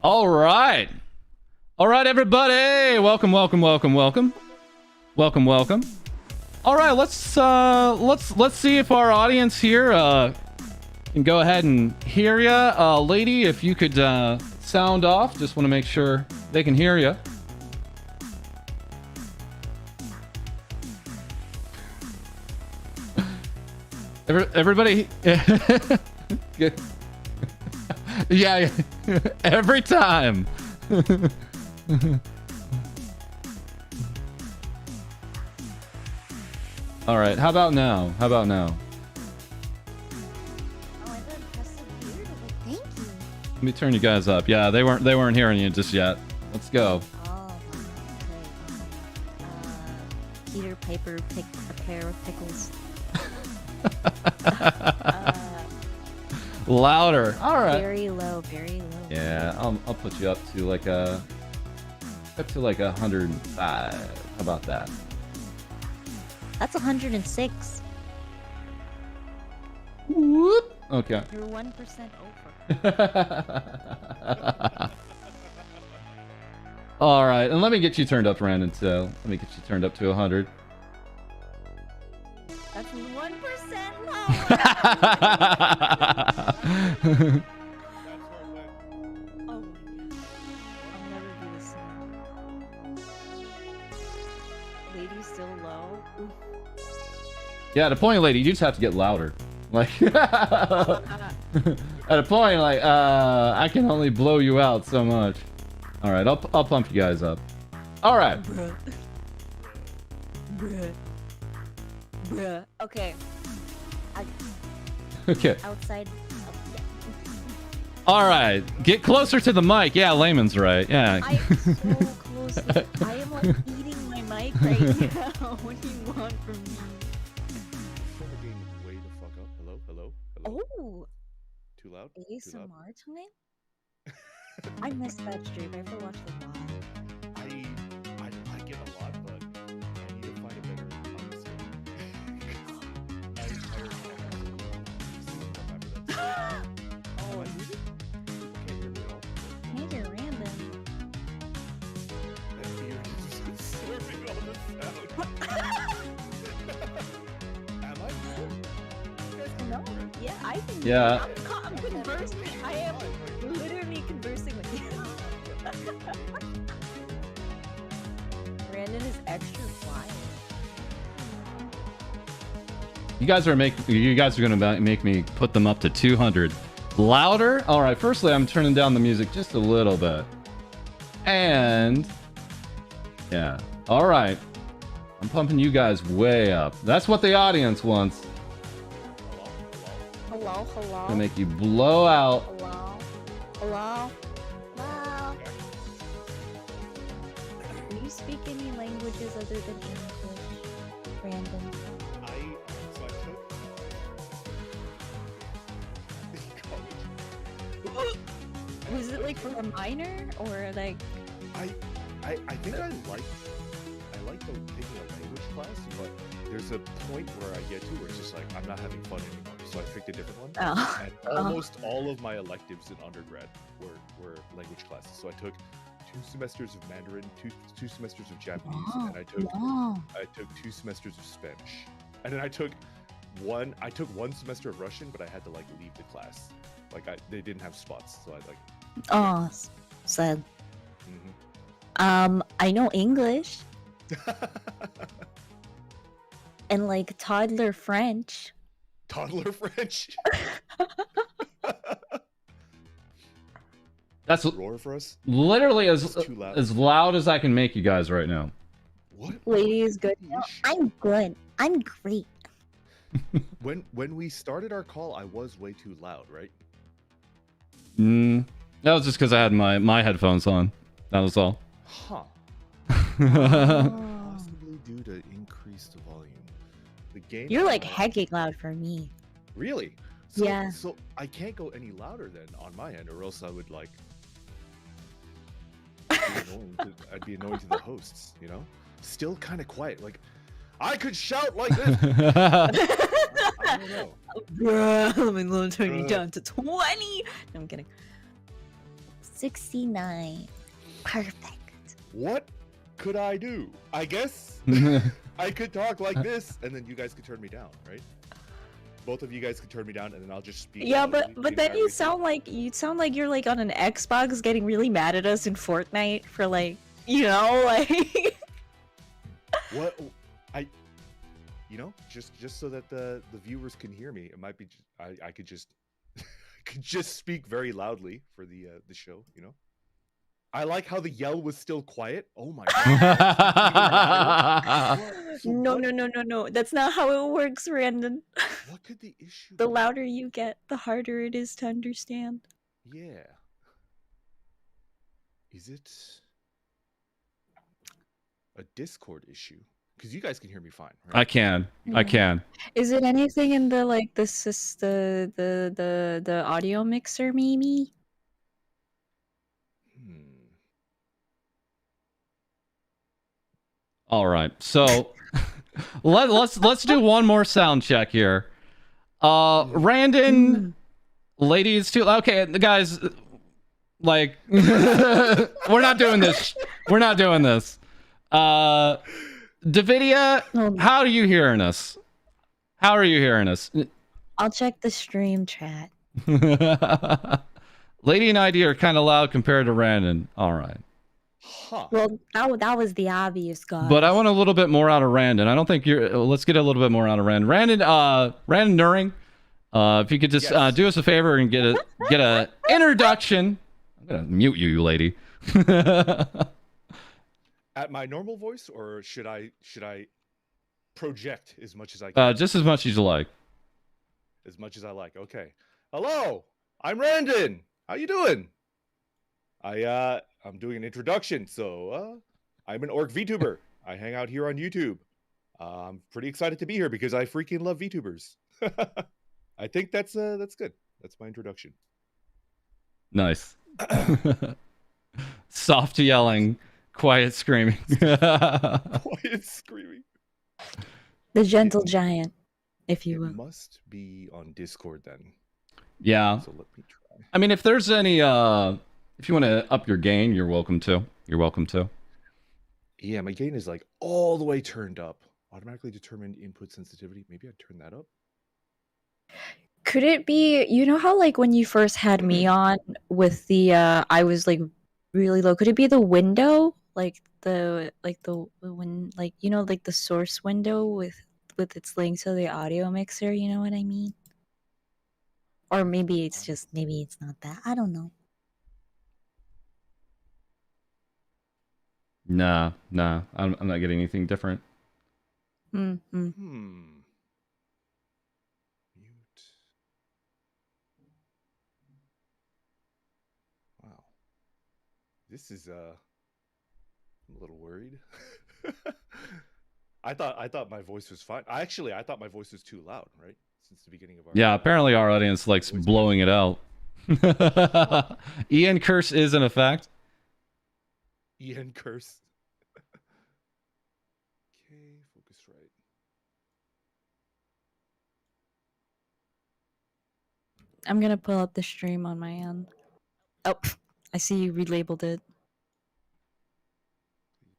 All right. All right, everybody. Welcome, welcome, welcome, welcome. Welcome, welcome. All right, let's see if our audience here can go ahead and hear ya. Lady, if you could sound off. Just want to make sure they can hear you. Everybody. Good. Yeah, every time. All right, how about now? How about now? Oh, I thought press the beard. Thank you. Let me turn you guys up. Yeah, they weren't hearing you just yet. Let's go. Oh, okay. Peter Piper picked a pair of pickles. Louder. All right. Very low, very low. Yeah, I'll put you up to like a 105. How about that? That's 106. Whoop. Okay. You're 1% over. All right, and let me get you turned up, Randon. Too. Let me get you turned up to 100. That's 1% lower. Oh my god. I'll never do this now. Lady's still low. Oof. Yeah, at a point, lady, you just have to get louder. Like, at a point, like, I can only blow you out so much. All right, I'll pump you guys up. All right. Bruh. Bruh. Bruh. Okay. Okay. Outside. Oh, yeah. All right, get closer to the mic. Yeah, Layman's right. Yeah. I am so close. I am like eating my mic right now. What do you want from me? Way the fuck up. Hello, hello, hello. Oh, Too loud? ASMR time? I missed that stream. I have to watch the live. I like it a lot, but I need to find a better honestly. Oh, Can't hear me at all. maybe Randon. That beard is just absorbing all the sound. Am I? You guys can No, hear it? yeah, I can. Yeah. I'm conversing. I am literally conversing with you. Randon is extra quiet. You guys are gonna make me put them up to 200. Louder? All right. Firstly, I'm turning down the music just a little bit. And yeah. All right. I'm pumping you guys way up. That's what the audience wants. Hello, hello. To make you blow out. Hello, hello, hello. Do you speak any languages other than English, Randon? So I took college. Was it like for a minor or like? I think I like like taking a language class, but there's a point where I get to where it's just like I'm not having fun anymore. So I picked a different one. Oh. And almost all of my electives in undergrad were language classes. So I took 2 semesters of Mandarin, two semesters of Japanese, and I took 2 semesters of Spanish. And then I took one semester of Russian, but I had to like leave the class. Like they didn't have spots, so I like. Oh, sad. I know English and like toddler French. Toddler French. That's roar for us. Literally It's too loud. as loud as I can make you guys right now. What? Lady is good. No, I'm good. I'm great. When we started our call, I was way too loud, right? That was just because I had my headphones on. That was all. Huh. Possibly due to increased volume. The game. You're like hecking loud for me. Really? So, Yeah. So I can't go any louder then on my end, or else I would like. I'd be annoying to the hosts, you know. Still kind of quiet. Like, I could shout like this. I don't know. Bruh, let me turn you down to 20. No, I'm kidding. 69. Perfect. What could I do? I guess I could talk like this, and then you guys could turn me down, right? Both of you guys could turn me down, and then I'll just speak. Yeah, loudly but then you sound like you're like on an Xbox getting really mad at us in Fortnite for like, you know, like. What you know, just so that the viewers can hear me, it might be I could just could just speak very loudly for the show, you know. I like how the yell was still quiet. Oh my god. No. That's not how it works, Randon. What could the issue The be? louder you get, the harder it is to understand. Yeah. Is it a Discord issue? Because you guys can hear me fine, right? I can. Is it anything in the like the audio mixer maybe? All right. So let's do one more sound check here. Randon, ladies too. Okay, guys, like we're not doing this. We're not doing this. Davidia, how are you hearing us? How are you hearing us? I'll check the stream chat. Lady and ID are kind of loud compared to Randon. All right. Huh. Well, that was the obvious guy. But I want a little bit more out of Randon. I don't think you're. Let's get a little bit more out of Randon. Randon Nuring, if you could just do us a favor and get a introduction. I'm gonna mute you, you lady. At my normal voice, or should I project as much as I can? Just as much as you like. As much as I like. Okay. Hello, I'm Randon. How you doing? I'm doing an introduction. So I'm an orc VTuber. I hang out here on YouTube. I'm pretty excited to be here because I freaking love VTubers. I think that's good. That's my introduction. Nice. Soft yelling, quiet screaming. Quiet screaming. The gentle giant, if you will. It must be on Discord then. Yeah. So let me try. I mean, if there's any, if you want to up your gain, you're welcome to. You're welcome to. Yeah, my gain is like all the way turned up. Automatically determined input sensitivity. Maybe I'd turn that up. Could it be, you know how like when you first had me on with the I was like really low. Could it be the window? Like the when like you know like the source window with its link to the audio mixer, you know what I mean? Or maybe it's not that. I don't know. Nah. I'm not getting anything different. Mute. Wow. This is I'm a little worried. I thought my voice was fine. I thought my voice was too loud, right? Since the beginning of our Yeah, apparently our audience likes blowing it out. Ian curse is in effect. Ian curse. Okay, focus right. I'm gonna pull up the stream on my end. Oh, I see you relabeled it.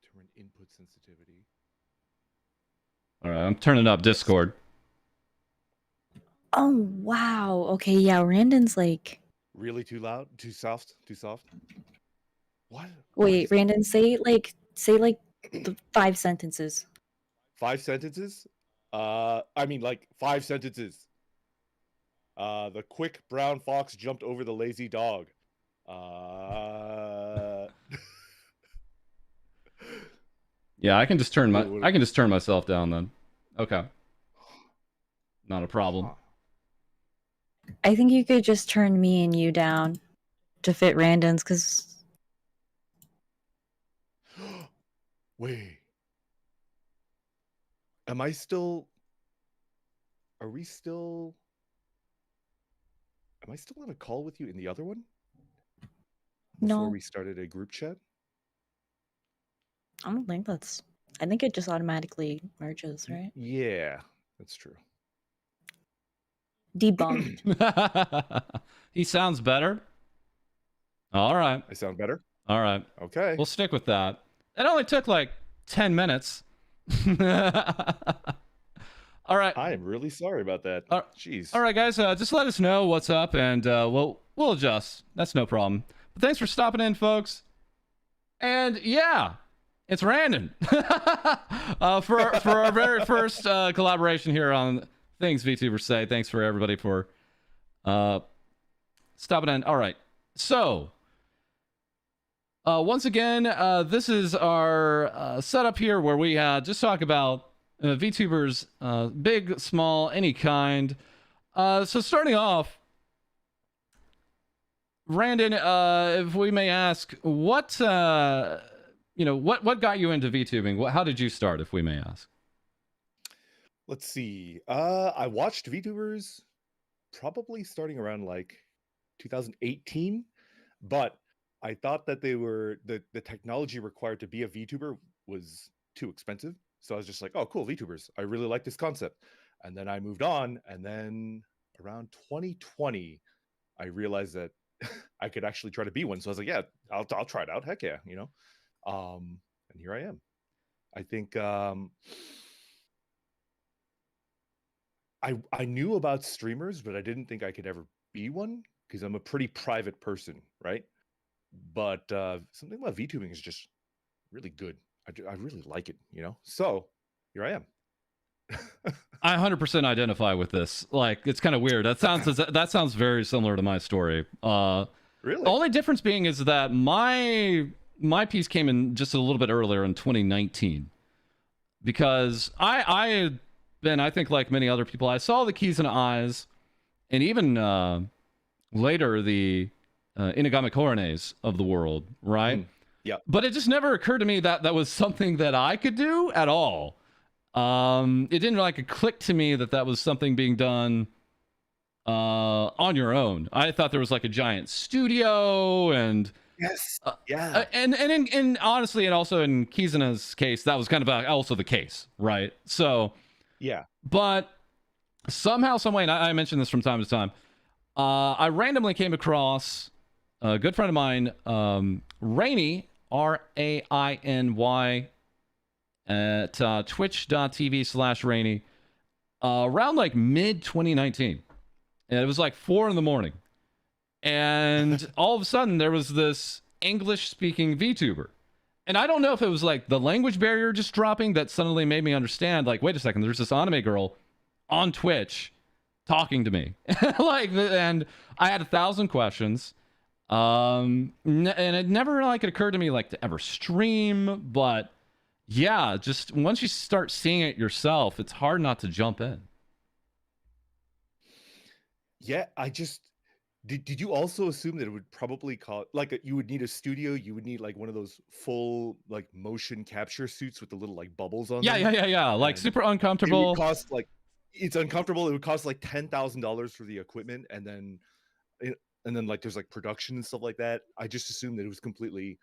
Determine input sensitivity. All right, I'm turning up Discord. Oh wow. Okay, yeah. Randon's like. Really too loud? Too soft? Too soft? What? Wait, Randon, say like the 5 sentences. 5 sentences? I mean like 5 sentences. The quick brown fox jumped over the lazy dog. Yeah, I can just turn myself down then. Okay. Not a problem. I think you could just turn me and you down to fit Randon's, because... Wait. Am I still... Are we still... Am I still on a call with you in the other one? Before we started a group chat? I don't think that's... I think it just automatically merges, right? Yeah, that's true. Debunked. He sounds better. All right. I sound better? All right. Okay. We'll stick with that. It only took like 10 minutes. All right. I'm really sorry about that. Jeez. All right, guys. Just let us know what's up, and we'll adjust. That's no problem. But thanks for stopping in, folks. And yeah, it's Randon for our very first collaboration here on Things VTubers Say. Thanks for everybody for stopping in. All right. So once again, this is our setup here where we just talk about VTubers, big, small, any kind. So starting off, Randon, if we may ask, what got you into VTubing? How did you start, if we may ask? Let's see. I watched VTubers probably starting around like 2018, but I thought that they were the technology required to be a VTuber was too expensive. So I was just like, oh, cool, VTubers. I really like this concept. And then I moved on, and then around 2020, I realized that I could actually try to be one. So I was like, yeah, I'll try it out. Heck yeah, and here I am. I think I knew about streamers, but I didn't think I could ever be one because I'm a pretty private person, right? But something about VTubing is just really good. I really like it, So here I am. I 100% identify with this. Like, it's kind of weird. That sounds very similar to my story. Really? The only difference being is that my piece came in just a little bit earlier in 2019, because I had been, I think like many other people, I saw the Keys and Eyes, and even later the Inagami Korones of the world, right? Yeah. But it just never occurred to me that that was something that I could do at all. It didn't like click to me that was something being done on your own. I thought there was like a giant studio and yes, yeah, and honestly, and also in Kizuna's case, that was kind of also the case, right? So yeah, but somehow, some way, and I mention this from time to time, I randomly came across a good friend of mine, Rainy, RAINY, at twitch.tv/Rainy, around like mid 2019. And it was like 4 a.m. And all of a sudden there was this English speaking VTuber. And I don't know if it was like the language barrier just dropping that suddenly made me understand, like, wait a second, there's this anime girl on Twitch talking to me. And I had 1,000 questions. And it never like it occurred to me like to ever stream, but yeah, just once you start seeing it yourself, it's hard not to jump in. Yeah, I just did you also assume that it would probably cost like you would need a studio, you would need like one of those full like motion capture suits with the little like bubbles on them? Yeah, like super uncomfortable. It would cost like, it's uncomfortable. It would cost like $10,000 for the equipment, and then like there's like production and stuff like that. I just assumed that it was completely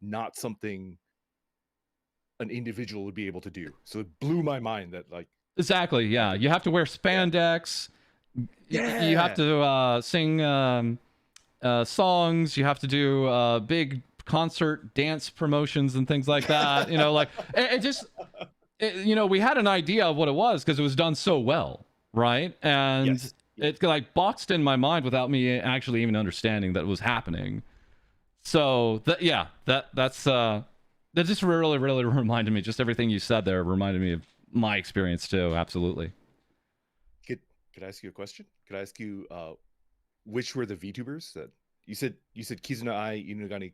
not something an individual would be able to do. So it blew my mind that like Exactly. Yeah, you have to wear spandex. You have to sing songs. You have to do big concert dance promotions and things like that. You know, like it just, you know, we had an idea of what it was because it was done so well, right? And Yes. it like boxed in my mind without me actually even understanding that it was happening. So that just really reminded me. Just everything you said there reminded me of my experience too. Absolutely. Could I ask you a question? Could I ask you which were the VTubers that you said Kizuna Ai, Inugami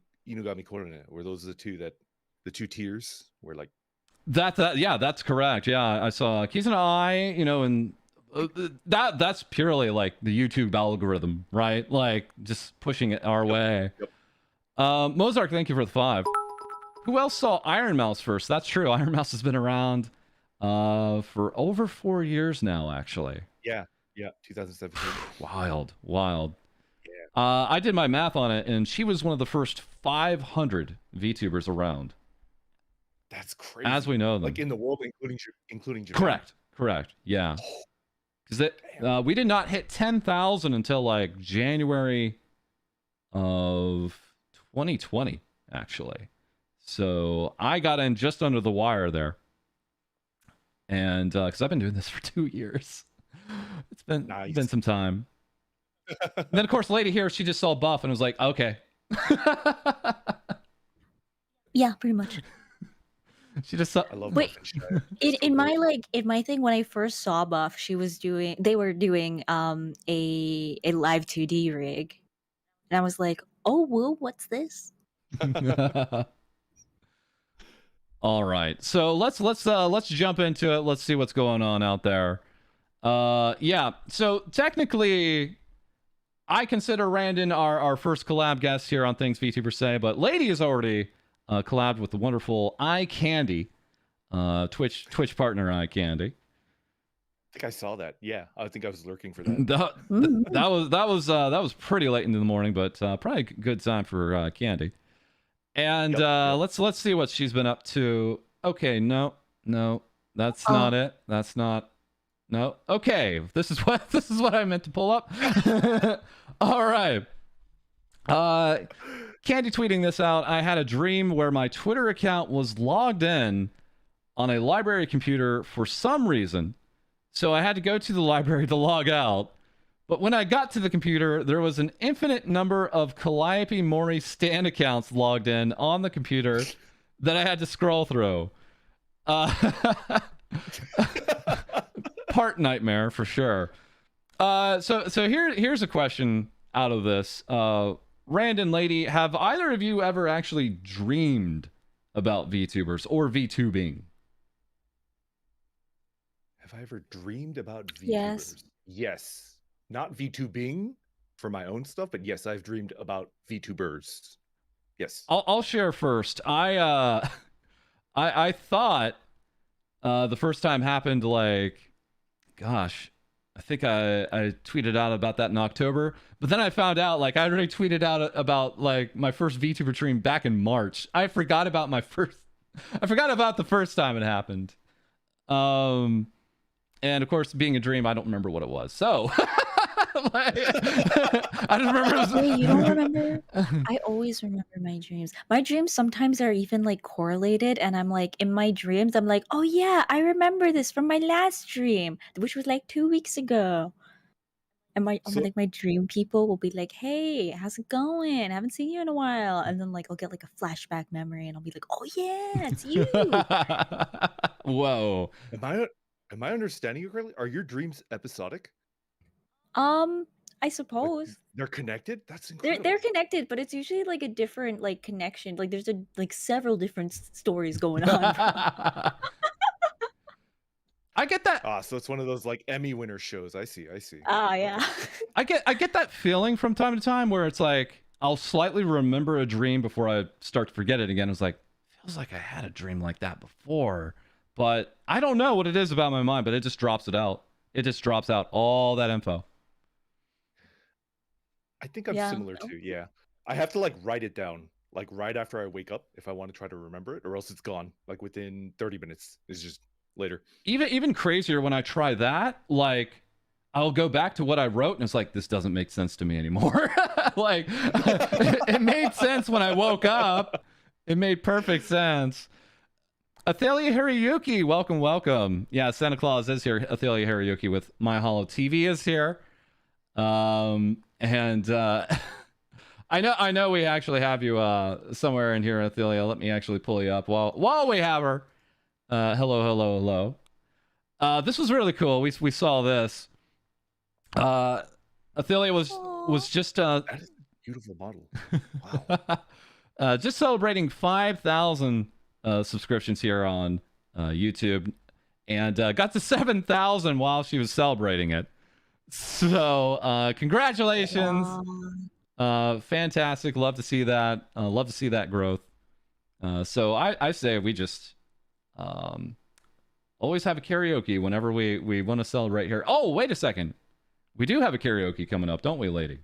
Korone? Were those the two tiers where like Yeah, that's correct. Yeah, I saw Kizuna Ai, you know, and that's purely like the YouTube algorithm, right? Like just pushing it our way. Yep. Mozart, thank you for the 5. Who else saw Iron Mouse first? That's true. Iron Mouse has been around for over 4 years now, actually. Yeah, 2017. Wild. Yeah. I did my math on it, and she was one of the first 500 VTubers around. That's crazy. As we know them. Like in the world, including Japan. Correct. Yeah. Because we did not hit 10,000 until like January of 2020, actually. So I got in just under the wire there. And because I've been doing this for 2 years. It's been some time. And then, of course, lady here, she just saw Buff and was like, okay. Yeah, pretty much. She just saw. I love Wait, in my my thing when I first saw Buff, they were doing a live 2D rig, and I was like, oh whoa, what's this? All right, so let's jump into it. Let's see what's going on out there. Yeah, so technically I consider Randon our first collab guest here on Things VTubers Say, but Lady has already collabed with the wonderful Eye Candy, Twitch partner Eye Candy. I think I saw that. Yeah, I think I was lurking for that. That was pretty late in the morning, but probably a good time for Candy. And Yep. let's see what she's been up to. Okay, no, that's not it. That's not. No. Okay, this is what I meant to pull up. All right. Candy tweeting this out. I had a dream where my Twitter account was logged in on a library computer for some reason. So I had to go to the library to log out. But when I got to the computer, there was an infinite number of Calliope Mori Stan accounts logged in on the computer that I had to scroll through. Part nightmare for sure. So here's a question out of this. Randon, Lady, have either of you ever actually dreamed about VTubers or VTubing? Have I ever dreamed about VTubers? Yes. Yes. Not VTubing for my own stuff, but yes, I've dreamed about VTubers. Yes. I'll share first. I thought the first time happened like, gosh, I think I tweeted out about that in October, but then I found out like I already tweeted out about like my first VTuber dream back in March. I forgot about the first time it happened. And of course, being a dream, I don't remember what it was. So I just remember. Wait, you don't remember? I always remember my dreams. My dreams sometimes are even like correlated, and I'm like in my dreams, I'm like, oh yeah, I remember this from my last dream, which was like 2 weeks ago. And my dream people will be like, hey, how's it going? I haven't seen you in a while. And then like I'll get like a flashback memory, and I'll be like, oh yeah, it's you. Whoa. Am I understanding you correctly? Are your dreams episodic? I suppose Like, they're connected? That's incredible. they're connected, but it's usually like a different like connection. Like there's several different stories going on. I get that. So it's one of those like Emmy winner shows. I see. Yeah. I get that feeling from time to time where it's like I'll slightly remember a dream before I start to forget it again. It's like feels like I had a dream like that before, but I don't know what it is about my mind, but it just drops it out. It just drops out all that info. I think I'm similar too. Yeah, I have to like write it down. like right after I wake up if I want to try to remember it, or else it's gone like within 30 minutes. It's just later. Even crazier when I try that, like I'll go back to what I wrote and it's like, this doesn't make sense to me anymore. Like it made sense when I woke up. It made perfect sense. Athalia Hariyuki, welcome, welcome. Yeah, Santa Claus is here. Athalia Hariyuki with My Hollow TV is here. And I know we actually have you somewhere in here, Athalia. Let me actually pull you up while we have her. Hello. This was really cool. We saw this. Athalia was just That is a beautiful model. Wow. Just celebrating 5,000 subscriptions here on YouTube, and got to 7,000 while she was celebrating it. So congratulations. Fantastic. Love to see that. Love to see that growth. So I say we just always have a karaoke whenever we want to celebrate here. Oh, wait a second. We do have a karaoke coming up, don't we, lady?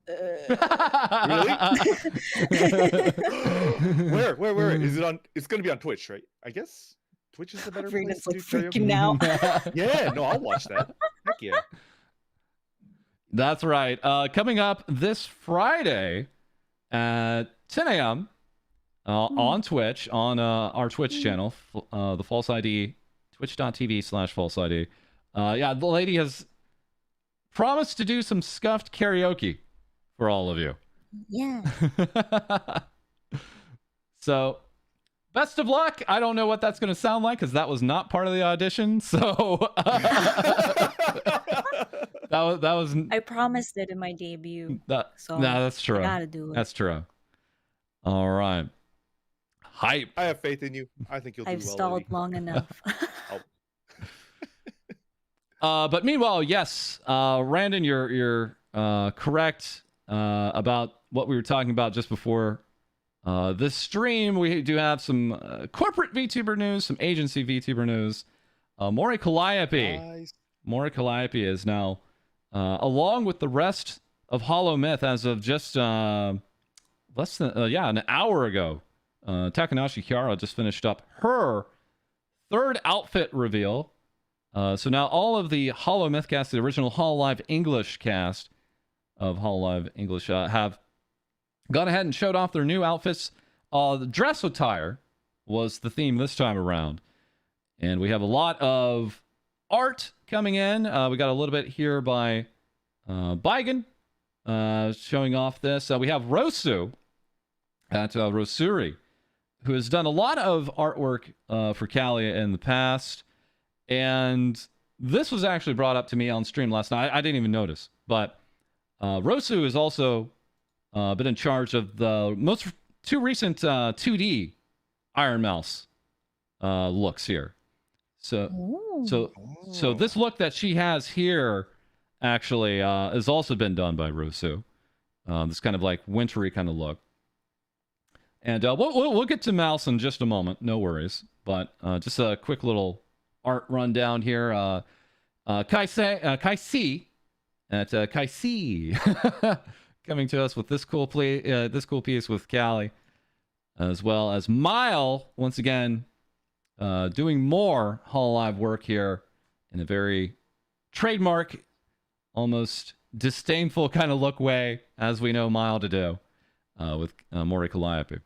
Really? Where is it on? It's gonna be on Twitch, right? I guess Twitch is the better place to do freaking karaoke. out. Yeah, no, I'll watch that. Heck yeah. That's right. Coming up this Friday at 10 a.m. On Twitch, on our Twitch channel, the FalseEyeD, twitch.tv/FalseEyeD. Yeah, the lady has promised to do some scuffed karaoke for all of you. Yeah. So, best of luck. I don't know what that's going to sound like because that was not part of the audition. So, that was. I promised it in my debut. So no, that's true. I gotta do it. That's true. All right. Hype. I have faith in you. I think you'll do well. I've stalled lady. long enough. But meanwhile, yes, Randon, you're correct about what we were talking about just before this stream. We do have some corporate VTuber news, some agency VTuber news. Maury Calliope. Nice. Maury Calliope is now, along with the rest of Hollow Myth, as of just less than an hour ago. Takanashi Kiara just finished up her third outfit reveal. So now all of the Hollow Myth cast, the original Hololive English cast of Hololive English, have gone ahead and showed off their new outfits. The dress attire was the theme this time around. And we have a lot of art coming in. We got a little bit here by Baigen showing off this. We have Rosu at Rosuri, who has done a lot of artwork for Callia in the past. And this was actually brought up to me on stream last night. I didn't even notice. But Rosu has also been in charge of the two recent 2D Iron Mouse looks here. So this look that she has here actually has also been done by Rosu. This kind of like wintry kind of look. And we'll get to Mouse in just a moment. No worries. But just a quick little art rundown here. Kai C at Kai C coming to us with this cool piece with Callie, as well as Mile once again doing more Hololive work here in a very trademark, almost disdainful kind of look way, as we know Mile to do with Maury Calliope.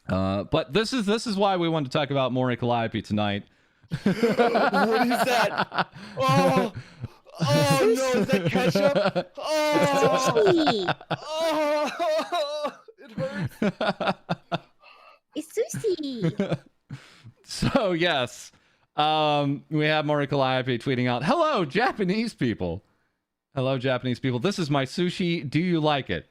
But this is why we wanted to talk about Maury Calliope tonight. What is that? Oh no, is that ketchup? Oh, it hurts. It's sushi. So yes, we have Maury Calliope tweeting out, "Hello, Japanese people. Hello, Japanese people. This is my sushi. Do you like it?"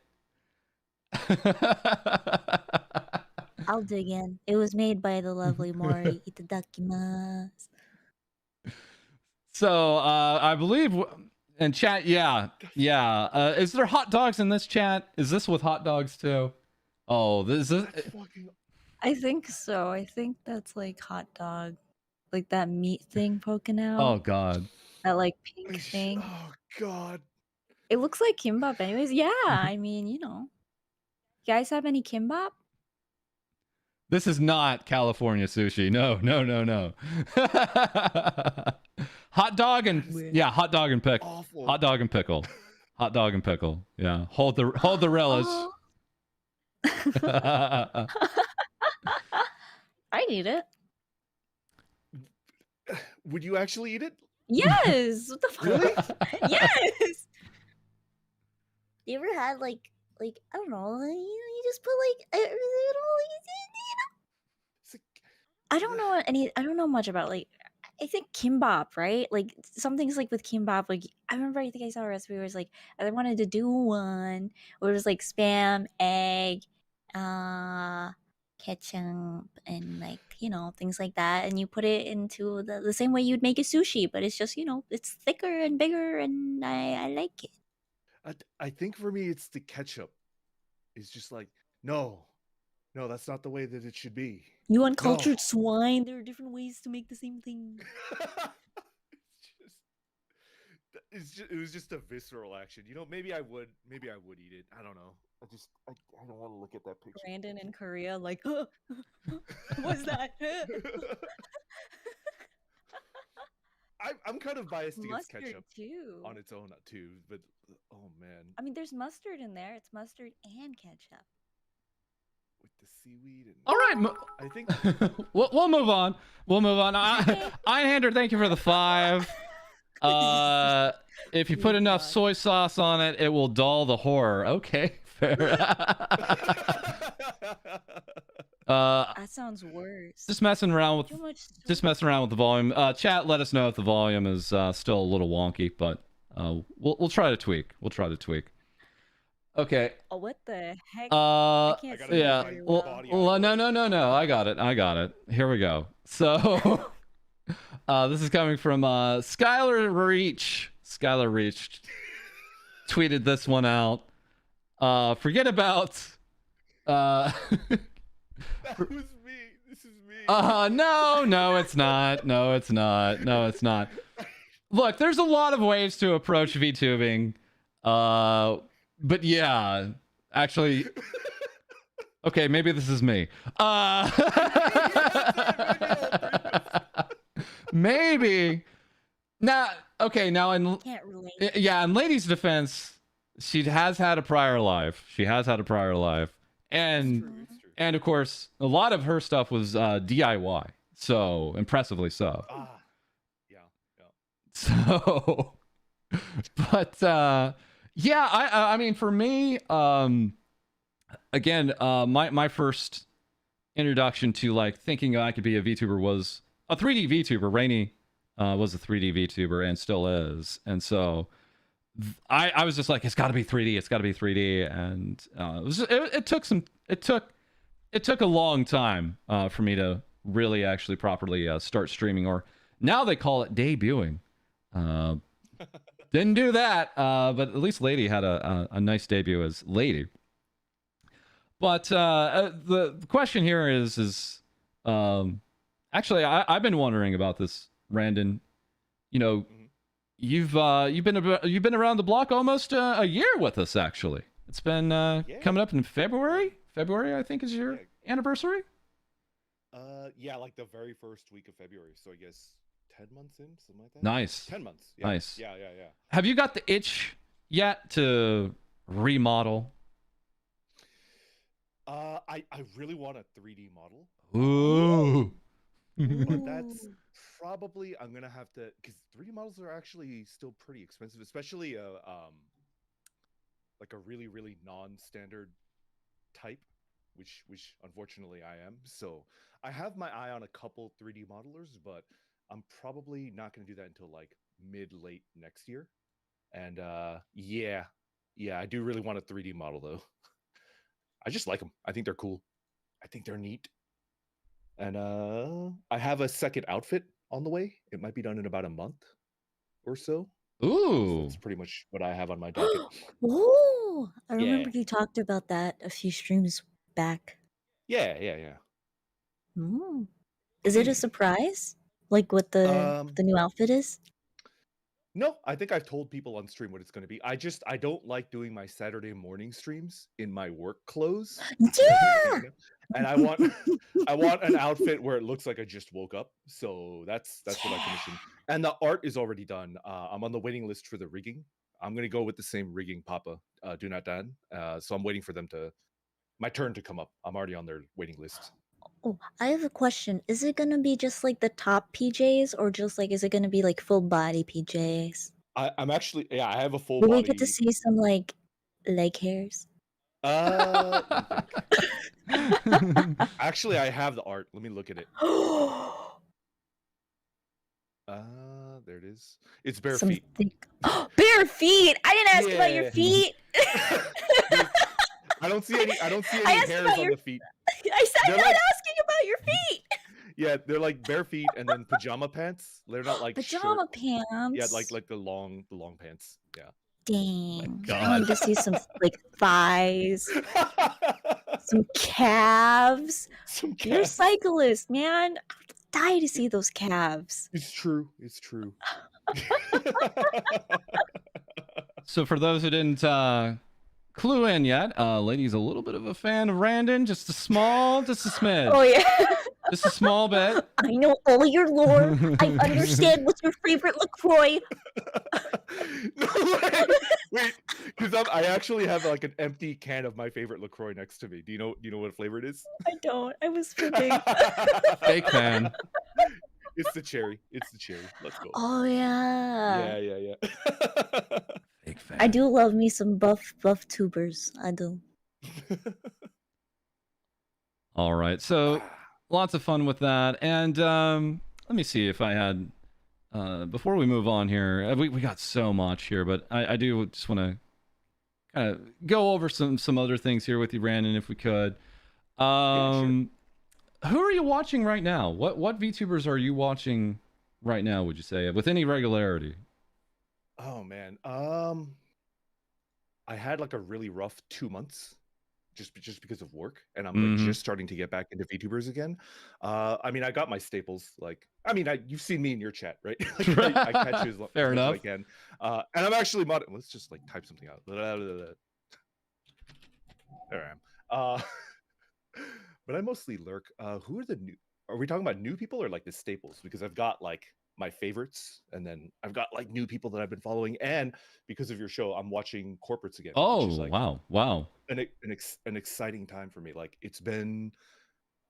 I'll dig in. It was made by the lovely Mori. Itadakimasu. So I believe in chat, yeah. Is there hot dogs in this chat? Is this with hot dogs too? Oh, this is. I think so. I think that's like hot dog, like that meat thing poking out. Oh God. That like pink thing. Oh God. It looks like kimbap, anyways. Yeah, I mean, you guys have any kimbap? This is not California sushi. No. Hot dog and hot dog and pickle. Awful. Hot dog and pickle. Hot dog and pickle. Yeah. Hold the relish. I eat it. Would you actually eat it? Yes. What the fuck? Really? Yes. You ever had like I don't know, you just put I don't know much about I think kimbap, right? Like some things like with kimbap, like I think I saw a recipe where it was like I wanted to do one where it was like spam, egg, ketchup, and things like that, and you put it into the same way you'd make a sushi, but it's just it's thicker and bigger, and I like it. I think for me it's the ketchup. It's just like no, that's not the way that it should be. You uncultured swine. There are different ways to make the same thing. It was just a visceral action. Maybe I would eat it. I don't know. I don't want to look at that picture. Randon in Korea, like, what's that? I'm kind of biased against Mustard ketchup too. on its own too, but oh man. I mean, there's mustard in there. It's mustard and ketchup. With the seaweed and all right, I think we'll move on. Einhander, thank you for the 5. If you put enough soy sauce on it, it will dull the horror. Okay, fair. That sounds worse. Just messing around with the volume. Chat, let us know if the volume is still a little wonky, but we'll try to tweak. Okay. Oh, what the heck? I can't see yeah. very Well, well. no. I got it. Here we go. So, this is coming from Skylar Reach. Skylar Reach tweeted this one out. Forget about. That was me. This is me. No, it's not. No, it's not. Look, there's a lot of ways to approach VTubing. But yeah, actually, okay, maybe this is me. Maybe. Now, in Can't relate. in Lady's defense, she has had a prior life. And It's true. of course, a lot of her stuff was DIY. So impressively so. Yeah. So, but yeah, I mean, for me, again, my first introduction to thinking I could be a VTuber was a 3D VTuber. Rainy was a 3D VTuber and still is, and so I was just like, it's got to be 3D, and it took a long time for me to really actually properly start streaming, or now they call it debuting. Didn't do that, but at least Lady had a nice debut as Lady. But the question here is actually I've been wondering about this, Randon. You've been around the block almost a year with us. Actually, it's been coming up in February. February, I think, is your anniversary. Yeah, like the very first week of February. So I guess 10 months in, something like that. Nice. 10 months. Yeah. Nice. Yeah. Have you got the itch yet to remodel? I really want a 3D model. Ooh. But that's probably I'm gonna have to, because 3D models are actually still pretty expensive, especially like a really, really non-standard type, which unfortunately I am. So I have my eye on a couple 3D modelers, but I'm probably not going to do that until like mid-late next year. And yeah, I do really want a 3D model though. I just like them. I think they're cool. I think they're neat. And I have a second outfit on the way. It might be done in about a month or so. Ooh. That's pretty much what I have on my docket. Ooh, I remember you talked about that a few streams back. Yeah. Is it a surprise? Like what the new outfit is? No, I think I've told people on stream what it's going to be. I don't like doing my Saturday morning streams in my work clothes. Yeah. And I want an outfit where it looks like I just woke up. So that's what I commissioned. And the art is already done. I'm on the waiting list for the rigging. I'm gonna go with the same rigging, Papa. Do not Dan. So I'm waiting for my turn to come up. I'm already on their waiting list. Oh, I have a question. Is it gonna be just like the top PJs, or just like is it gonna be like full body PJs? I'm actually I have a full Will body. we get to see some like leg hairs? Let me think. Actually, I have the art. Let me look at it. There it is. It's bare feet. Bare feet. I didn't ask about your feet. I don't see any hairs on the feet. I said I'm not asking about your feet. Yeah, they're like bare feet and then pajama pants. They're not like pajama pants. Yeah, like the long pants. Yeah. Dang. God. I wanted to see some like thighs, some calves. You're a cyclist, man. I would die to see those calves. It's true. It's true. So for those who didn't clue in yet, Lady's a little bit of a fan of Randon, just a smidge. Oh yeah. Just a small bit. I know all your lore. I understand what's your favorite LaCroix. No way! Wait, because I actually have like an empty can of my favorite LaCroix next to me. Do you know what flavor it is? I don't. I was fibbing. Fake fan. It's the cherry. It's the cherry. Let's go. Oh yeah. Yeah. Fake fan. I do love me some buff tubers. I do. All right. So lots of fun with that. And let me see if I had before we move on here. We got so much here, but I do just want to kind of go over some other things here with you, Randon, if we could. Yeah, sure. Who are you watching right now? What VTubers are you watching right now, would you say, with any regularity? Oh man. I had like a really rough 2 months just because of work, and I'm like just starting to get back into VTubers again. I mean, I got my staples. Like, I mean, you've seen me in your chat, right? Like, I catch you as much Fair enough. as I can. And I'm actually let's just like type something out. There I am. But I mostly lurk. Who are the new? Are we talking about new people or like the staples? Because I've got like my favorites, and then I've got like new people that I've been following, and because of your show, I'm watching corporates again. Oh, which is like wow! An exciting time for me. Like, it's been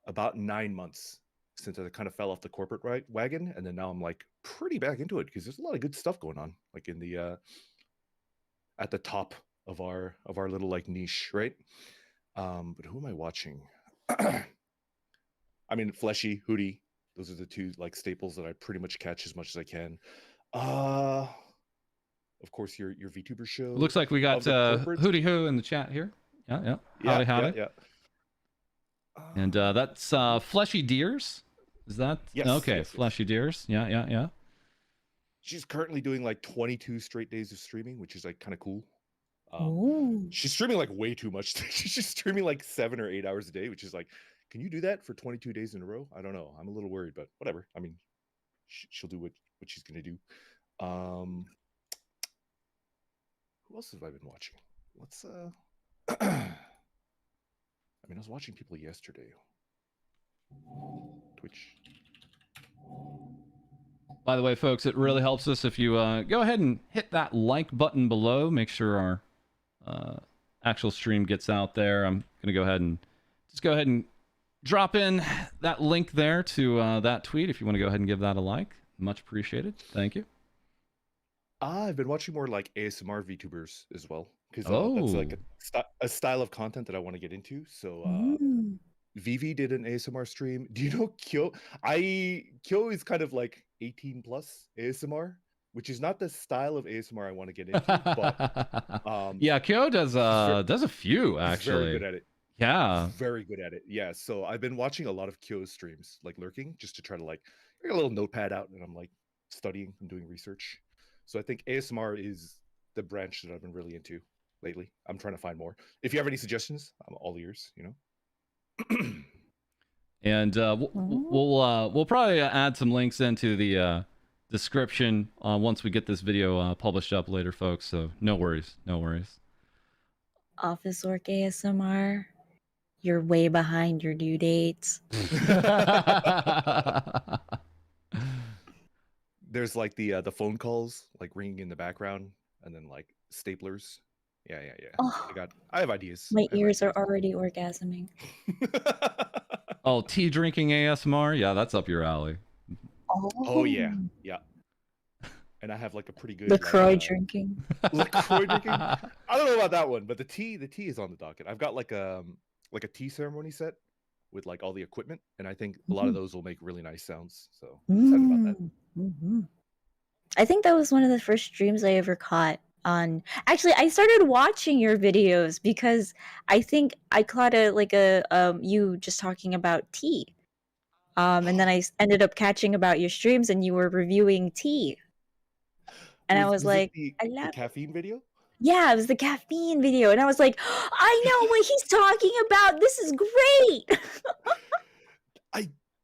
about 9 months since I kind of fell off the corporate wagon, and then now I'm like pretty back into it because there's a lot of good stuff going on, like in the at the top of our little like niche, right? But who am I watching? I mean, Fleshy, Hootie. Those are the two like staples that I pretty much catch as much as I can. Of course, your VTuber show. Looks like we got Hootie Hoo in the chat here. Yeah. Howdy. Yeah. And that's Fleshy Deers. Is that? Yes. Okay, yes. Fleshy Deers. Yeah. She's currently doing like 22 straight days of streaming, which is like kind of cool. She's streaming like way too much. She's streaming like 7 or 8 hours a day, which is like, can you do that for 22 days in a row? I don't know. I'm a little worried, but whatever. I mean, she'll do what she's gonna do. Who else have I been watching? Let's I mean, I was watching people yesterday. Twitch. By the way, folks, it really helps us if you go ahead and hit that like button below. Make sure our actual stream gets out there. I'm gonna go ahead and drop in that link there to that tweet if you want to go ahead and give that a like. Much appreciated. Thank you. I've been watching more like ASMR VTubers as well, because that's like a style of content that I want to get into. So Vivi did an ASMR stream. Do you know Kyo? Kyo is kind of like 18 plus ASMR, which is not the style of ASMR I want to get into. But yeah, Kyo does a few actually. Very good at it. Yeah, very good at it. Yeah, so I've been watching a lot of Kyo's streams, like lurking, just to try to like get a little notepad out, and I'm like studying and doing research. So I think ASMR is the branch that I've been really into lately. I'm trying to find more. If you have any suggestions, I'm all ears. And we'll probably add some links into the description once we get this video published up later, folks. So no worries, no worries. Office work ASMR. You're way behind your due dates. There's like the phone calls like ringing in the background, and then like staplers. Yeah. Oh, I have ideas. my ears are already orgasming. Oh, tea drinking ASMR? Yeah, that's up your alley. Oh yeah. And I have like a pretty good LaCroix drinking. LaCroix drinking. I don't know about that one, but the tea is on the docket. I've got like a tea ceremony set with like all the equipment, and I think a lot of those will make really nice sounds. So I'm excited about that. I think that was one of the first streams I ever caught on. Actually, I started watching your videos because I think I caught you just talking about tea. And then I ended up catching about your streams, and you were reviewing tea. And I was like, I love the caffeine video. Yeah, it was the caffeine video, and I was like, I know what he's talking about. This is great.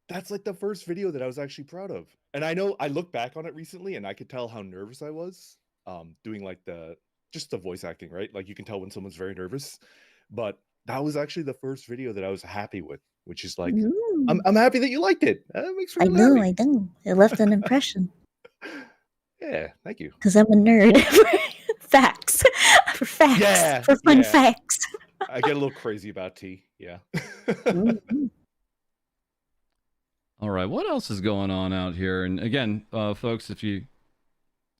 That's like the first video that I was actually proud of, and I know I look back on it recently, and I could tell how nervous I was doing like just the voice acting, right? Like you can tell when someone's very nervous, but that was actually the first video that I was happy with, which is like I'm happy that you liked it. That makes me happy. I know. It left an impression. Yeah, thank you. Because I'm a nerd. Facts. For facts. Yeah, for fun facts. I get a little crazy about tea. Yeah. All right, what else is going on out here? And again, folks, if you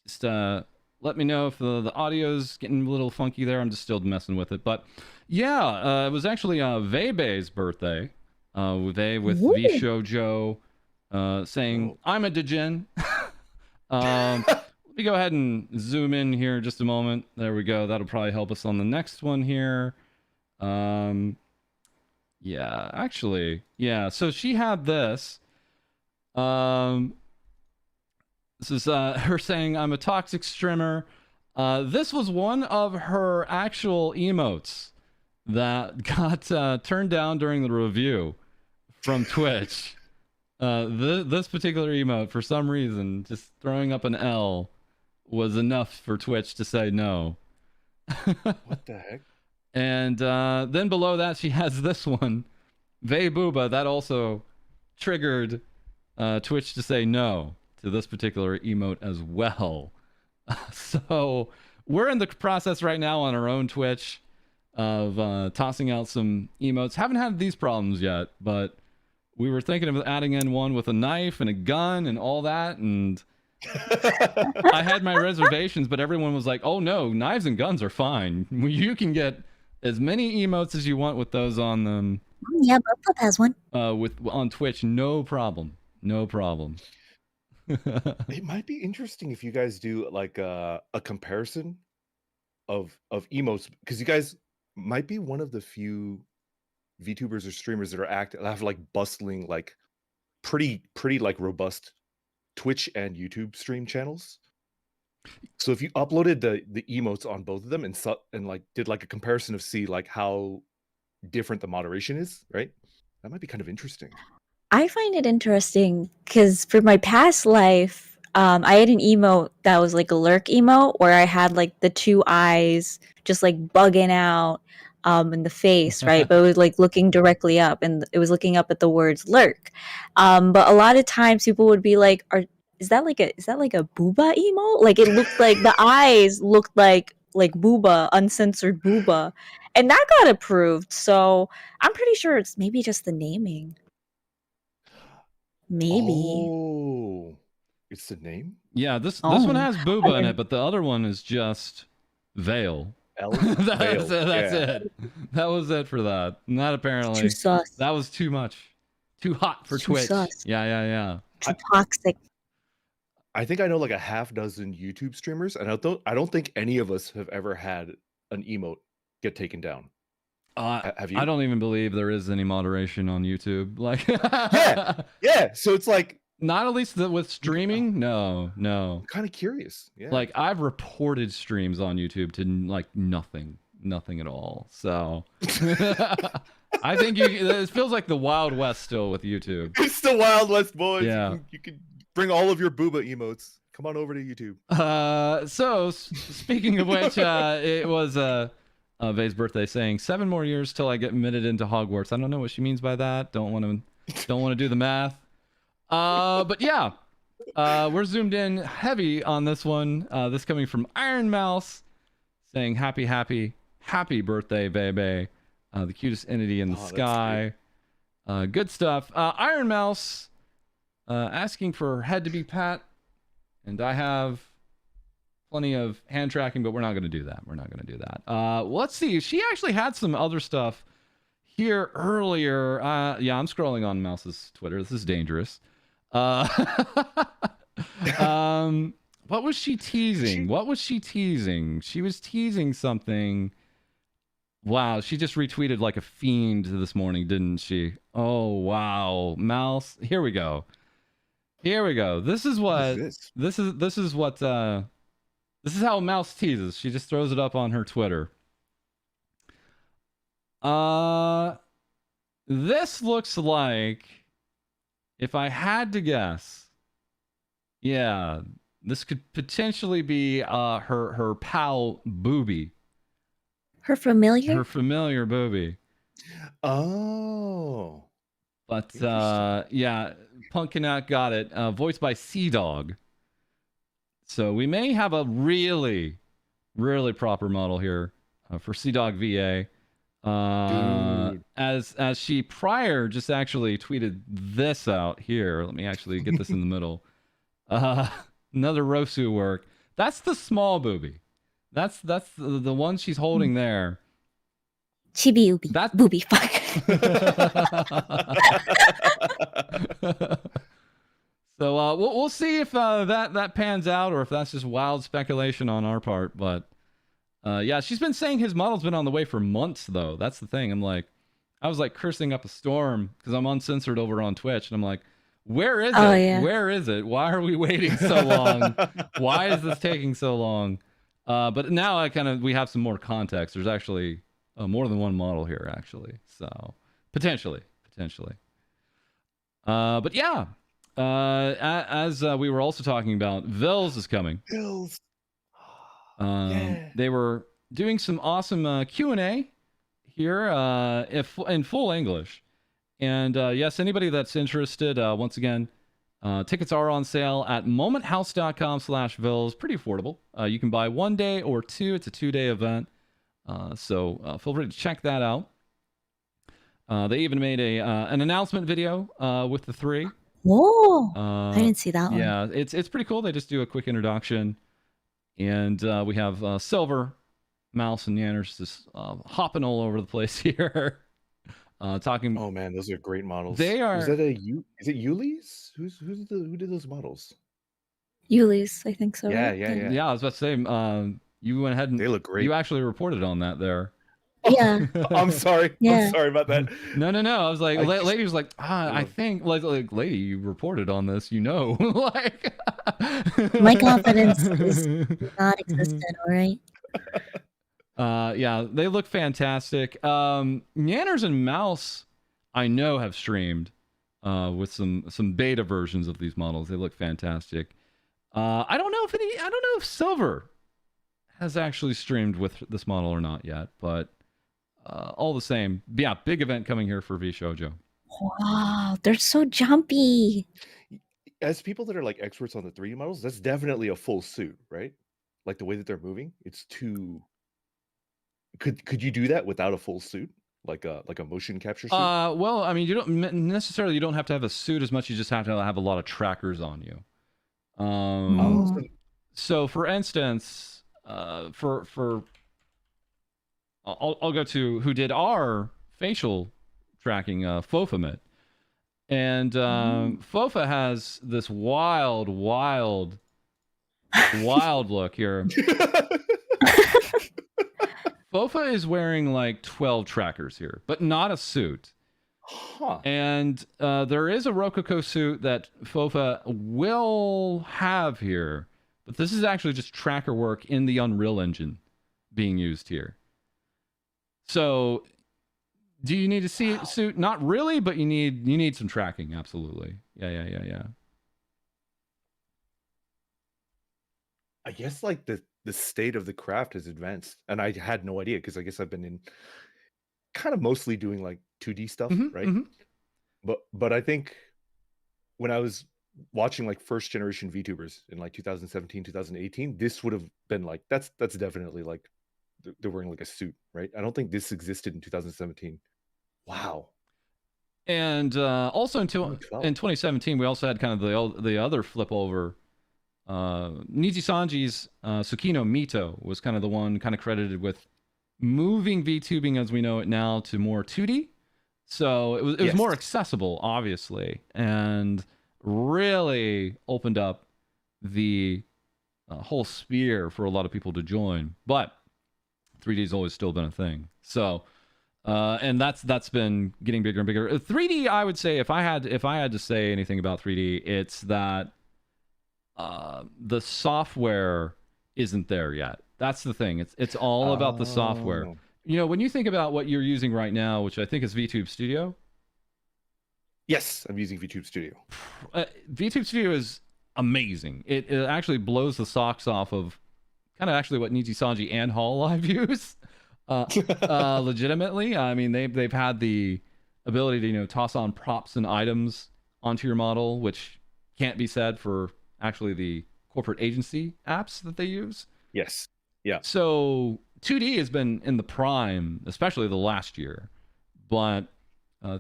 just let me know if the audio's getting a little funky there. I'm just still messing with it. But yeah, it was actually Veibe's birthday. Vei with V Shoujo saying, I'm a degen. Let me go ahead and zoom in here just a moment. There we go. That'll probably help us on the next one here. Yeah, actually, yeah. So she had this. This is her saying, I'm a toxic streamer. This was one of her actual emotes that got turned down during the review from Twitch. This particular emote, for some reason, just throwing up an L was enough for Twitch to say no. What the heck? And then below that, she has this one, Vei Booba, that also triggered Twitch to say no to this particular emote as well. So we're in the process right now on our own Twitch of tossing out some emotes. Haven't had these problems yet, but we were thinking of adding in one with a knife and a gun and all that, and I had my reservations, but everyone was like, oh no, knives and guns are fine. You can get as many emotes as you want with those on them. Yeah, Buff has one. Mm-hmm. On Twitch, no problem. No problem. It might be interesting if you guys do like a comparison of emotes, because you guys might be one of the few VTubers or streamers that have like bustling, like pretty like robust Twitch and YouTube stream channels. So if you uploaded the emotes on both of them and like did like a comparison of see like how different the moderation is, right? That might be kind of interesting. I find it interesting because for my past life, I had an emote that was like a lurk emote where I had like the two eyes just like bugging out in the face, right? But it was like looking directly up, and it was looking up at the words lurk. But a lot of times people would be like, is that like a booba emote? Like it looked like the eyes looked like booba, uncensored booba. And that got approved. So I'm pretty sure it's maybe just the naming. Maybe. Oh, it's the name? Yeah, this one has booba in it, but the other one is just veil. That's it. That was it for that. Not apparently. Too sus. That was too much. Too hot for Twitch. Sus. Yeah. Too toxic. I think I know like a half dozen YouTube streamers, and I don't think any of us have ever had an emote get taken down. Have you? I don't even believe there is any moderation on YouTube. Like, yeah. So it's like not at least with streaming. No. I'm kind of curious. Yeah. Like I've reported streams on YouTube to like nothing at all. So I think it feels like the Wild West still with YouTube. It's the Wild West, boys. Yeah. You can Bring all of your booba emotes. Come on over to YouTube. So speaking of which, it was Vay's birthday, saying 7 more years till I get admitted into Hogwarts. I don't know what she means by that. Don't want to do the math. But yeah, we're zoomed in heavy on this one. This coming from Iron Mouse, saying happy birthday, baby. The cutest entity in the sky. Good stuff. Iron Mouse asking for head to be pat, and I have plenty of hand tracking, but we're not going to do that. Let's see. She actually had some other stuff here earlier. Yeah, I'm scrolling on Mouse's Twitter. This is dangerous. What was she teasing? She was teasing something. Wow, she just retweeted like a fiend this morning, didn't she? Oh, wow. Mouse, here we go. This is what this is how Mouse teases. She just throws it up on her Twitter. This looks like, if I had to guess, yeah, this could potentially be her pal Booby. Her familiar? Her familiar Booby. Oh. But yeah, Punkinat got it. Voiced by Sea Dog. So we may have a really proper model here for Sea Dog VA. As she prior just actually tweeted this out here. Let me actually get this in the middle. Another Rosu work. That's the small Booby. That's the one she's holding there. Chibi Ubi. That Booby fuck. So we'll see if that pans out, or if that's just wild speculation on our part. But yeah, she's been saying his model's been on the way for months, though. That's the thing. I was like cursing up a storm because I'm uncensored over on Twitch, and I'm like, where is it? Yeah. Where is it? Why are we waiting so long? Why is this taking so long? But now we have some more context. There's actually more than one model here, actually. So potentially. But yeah, as we were also talking about, Vils is coming. Vils. Yeah. They were doing some awesome Q&A here in full English. And yes, anybody that's interested, once again, tickets are on sale at momenthouse.com/Vils. Pretty affordable. You can buy 1 day or 2. It's a 2-day event. So feel free to check that out. They even made an announcement video with the 3. Whoa! I didn't see that one. Yeah, it's pretty cool. They just do a quick introduction. And we have Silver, Mouse, and Yanners just hopping all over the place here. Talking. Oh man, those are great models. They are. Is it Yuli's? Who did those models? Yuli's, I think so. Yeah, right? yeah. I was about to say, you went ahead and they look great. You actually reported on that there. Yeah. I'm sorry. Yeah. I'm sorry about that. No. I was like, lady was like, I think like lady, you reported on this, like. My confidence is not existent. All right. Yeah, they look fantastic. Yanners and Mouse, I know, have streamed with some beta versions of these models. They look fantastic. I don't know if Silver has actually streamed with this model or not yet, but all the same, yeah, big event coming here for V Shoujo. Wow, they're so jumpy. As people that are like experts on the 3D models, that's definitely a full suit, right? Like the way that they're moving, it's too. Could you do that without a full suit, like a motion capture suit? Well, I mean, you don't necessarily have to have a suit as much. You just have to have a lot of trackers on you. So for instance, I'll go to who did our facial tracking, Fofamit, and Fofa has this wild look here. Fofa is wearing like 12 trackers here, but not a suit. Huh. And there is a Rococo suit that Fofa will have here, but this is actually just tracker work in the Unreal Engine being used here. So, do you need a suit? Not really, but you need some tracking. Absolutely. Yeah. guess like the state of the craft has advanced, and I had no idea because I guess I've been in kind of mostly doing like 2D stuff, right? But I think when I was watching like first generation VTubers in like 2017, 2018, this would have been like that's definitely like they're wearing like a suit, right? I don't think this existed in 2017. Wow. And also in 2017, we also had kind of the other flip over. Niji Sanji's Tsukino Mito was kind of the one kind of credited with moving VTubing as we know it now to more 2D. So it was more accessible, obviously, and really opened up the whole sphere for a lot of people to join. But 3D has always still been a thing. So, and that's been getting bigger and bigger. 3D, I would say, if I had to say anything about 3D, it's that the software isn't there yet. That's the thing. It's all about the software. You know, when you think about what you're using right now, which I think is VTube Studio. Yes, I'm using VTube Studio. VTube Studio is amazing. It actually blows the socks off of kind of actually what Niji Sanji and Hololive use. Legitimately, I mean they've had the ability to toss on props and items onto your model, which can't be said for actually the corporate agency apps that they use. Yes. Yeah. So 2D has been in the prime, especially the last year, but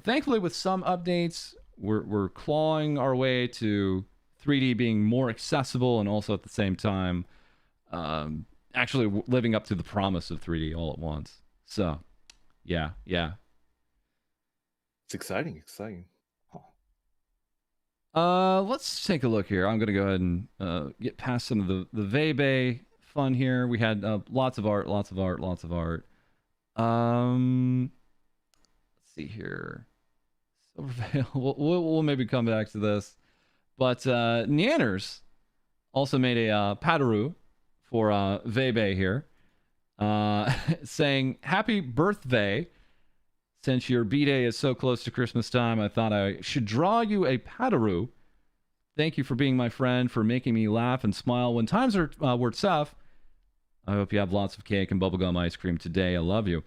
thankfully with some updates, we're clawing our way to 3D being more accessible and also at the same time actually living up to the promise of 3D all at once. So, yeah. It's exciting. Let's take a look here. I'm going to go ahead and get past some of the Vebe fun here. We had lots of art. Let's see here. Silverveil. We'll maybe come back to this. But Nianners also made a Padaru for Vebe here, saying, "Happy birthday. Since your B-Day is so close to Christmas time, I thought I should draw you a Padaru. Thank you for being my friend, for making me laugh and smile when times are tough. I hope you have lots of cake and bubblegum ice cream today. I love you."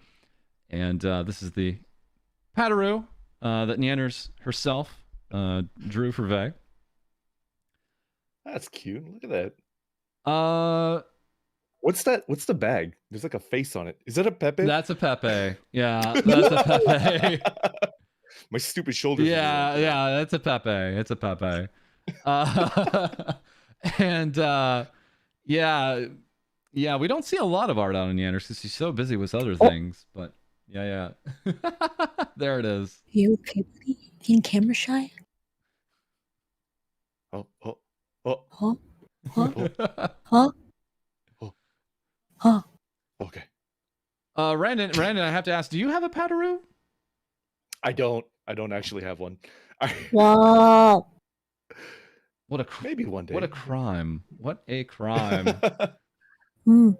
And this is the Padaru that Nianners herself drew for Veg. That's cute. Look at that. What's that? What's the bag? There's like a face on it. Is that a Pepe? That's a Pepe. Yeah, that's a Pepe. My stupid shoulders. Yeah, that's a Pepe. It's a Pepe. And yeah, we don't see a lot of art out on Nianners because she's so busy with other things. But yeah. There it is. Are you okay, buddy? Being camera shy? Oh. Huh? Okay. Randon, I have to ask, do you have a Padaru? I don't actually have one. Wow. Maybe one day. What a crime. Mm. Come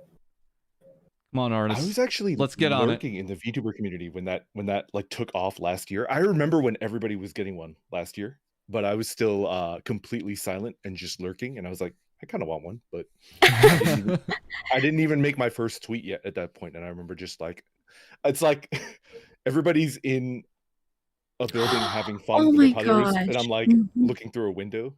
on, artists. I was actually let's get on it. In the VTuber community when that like took off last year. I remember when everybody was getting one last year, but I was still completely silent and just lurking, and I was like, I kind of want one, but I didn't even make my first tweet yet at that point. And I remember just like, it's like everybody's in a building having fun with the others, and I'm like looking through a window,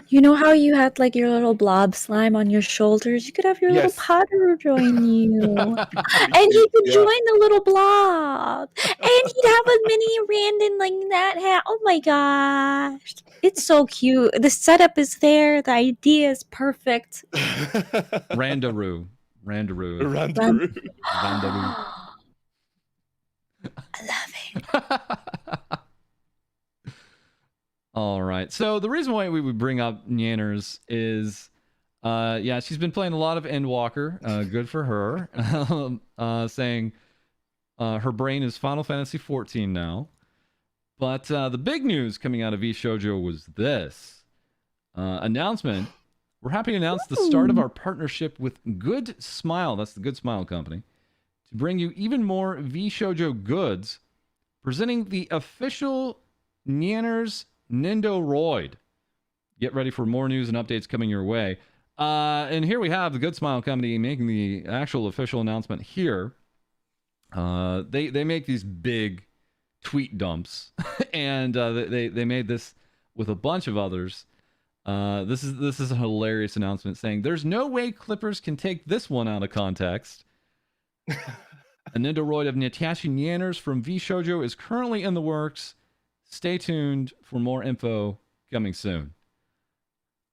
You know how you had like your little blob slime on your shoulders? You could have your little Padaru join you. And he could join the little blob. And he'd have a mini Randon like that hat. Oh my gosh. It's so cute. The setup is there. The idea is perfect. Randaroo. I love it. All right. So the reason why we would bring up Nianners is, she's been playing a lot of Endwalker. Good for her. Saying her brain is Final Fantasy 14 now. But the big news coming out of VShojo was this announcement. We're happy to announce the start of our partnership with Good Smile. That's the Good Smile company. To bring you even more VShojo goods, presenting the official Nianners Nindoroid. Get ready for more news and updates coming your way. And here we have the Good Smile Company making the actual official announcement here. They make these big tweet dumps, and they made this with a bunch of others. This is a hilarious announcement saying there's no way Clippers can take this one out of context. A Nindoroid of Natasha Nyanners from VShojo is currently in the works. Stay tuned for more info coming soon.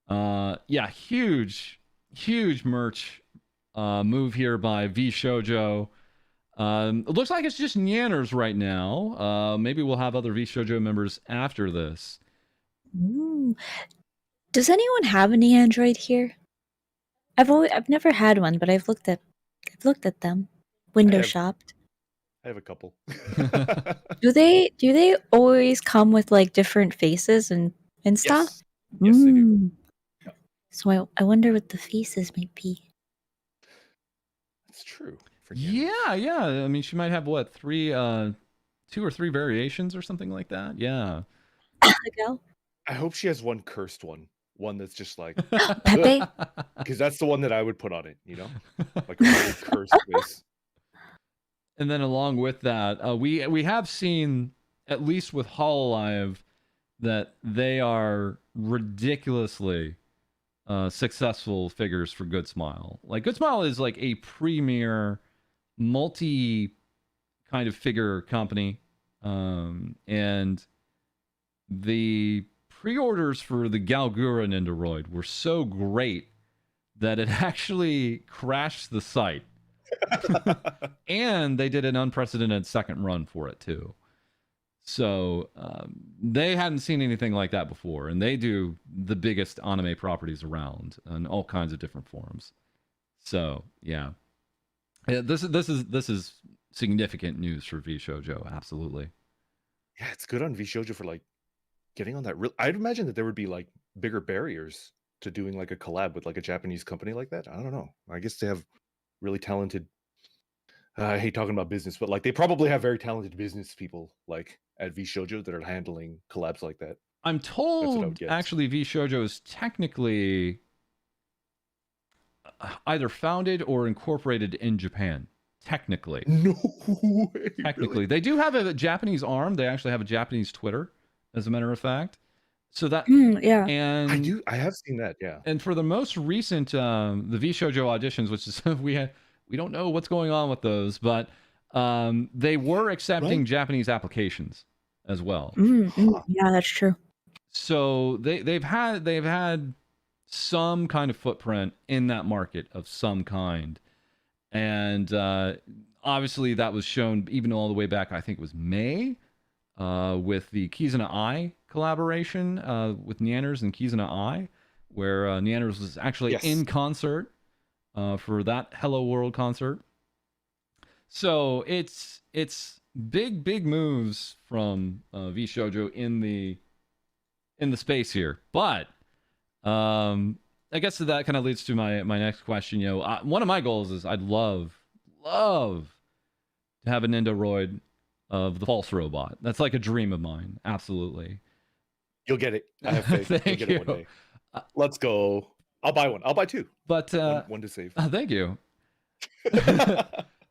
Yeah, huge merch move here by VShojo. It looks like it's just Nyanners right now. Maybe we'll have other VShojo members after this. Ooh. Does anyone have any Android here? I've never had one, but I've looked at them. Window shopped. I have a couple. Do they always come with like different faces and stuff? Yes, they do. So I wonder what the faces might be. That's true. Yeah. I mean, she might have what, 2 or 3 variations or something like that. Yeah. I hope she has one cursed one that's just like Pepe, because that's the one that I would put on it. You know, like a really cursed face. And then along with that, we have seen, at least with HoloLive, that they are ridiculously successful figures for Good Smile. Like, Good Smile is like a premier multi kind of figure company. And the pre-orders for the Galgura Nindoroid were so great that it actually crashed the site. And they did an unprecedented second run for it too. So they hadn't seen anything like that before, and they do the biggest anime properties around in all kinds of different forms. So yeah, this is significant news for VShojo. Absolutely. Yeah, it's good on VShojo for like getting on that. I'd imagine that there would be like bigger barriers to doing like a collab with like a Japanese company like that. I don't know. I guess they have really talented. I hate talking about business, but like they probably have very talented business people like at VShojo that are handling collabs like that. I'm told actually VShojo is technically either founded or incorporated in Japan. Technically. No way. Technically. Really? They do have a Japanese arm. They actually have a Japanese Twitter, as a matter of fact. So that yeah. And I have seen that, yeah. And for the most recent the VShojo auditions, which is we don't know what's going on with those, but they were accepting Japanese applications as well. Yeah, that's true. So they've had some kind of footprint in that market of some kind. And obviously that was shown even all the way back, I think it was May, with the Kizuna Eye collaboration with Nyanners and Kizuna Eye, where Nyanners was actually in concert for that Hello World concert. So it's big moves from VShojo in the space here. But I guess that kind of leads to my next question. You know, one of my goals is I'd love to have a Nindoroid of the false robot. That's like a dream of mine. Absolutely. You'll get it. I have faith. Thank You'll get it one day. Let's go. I'll buy one. I'll buy 2. But one to save. Thank you.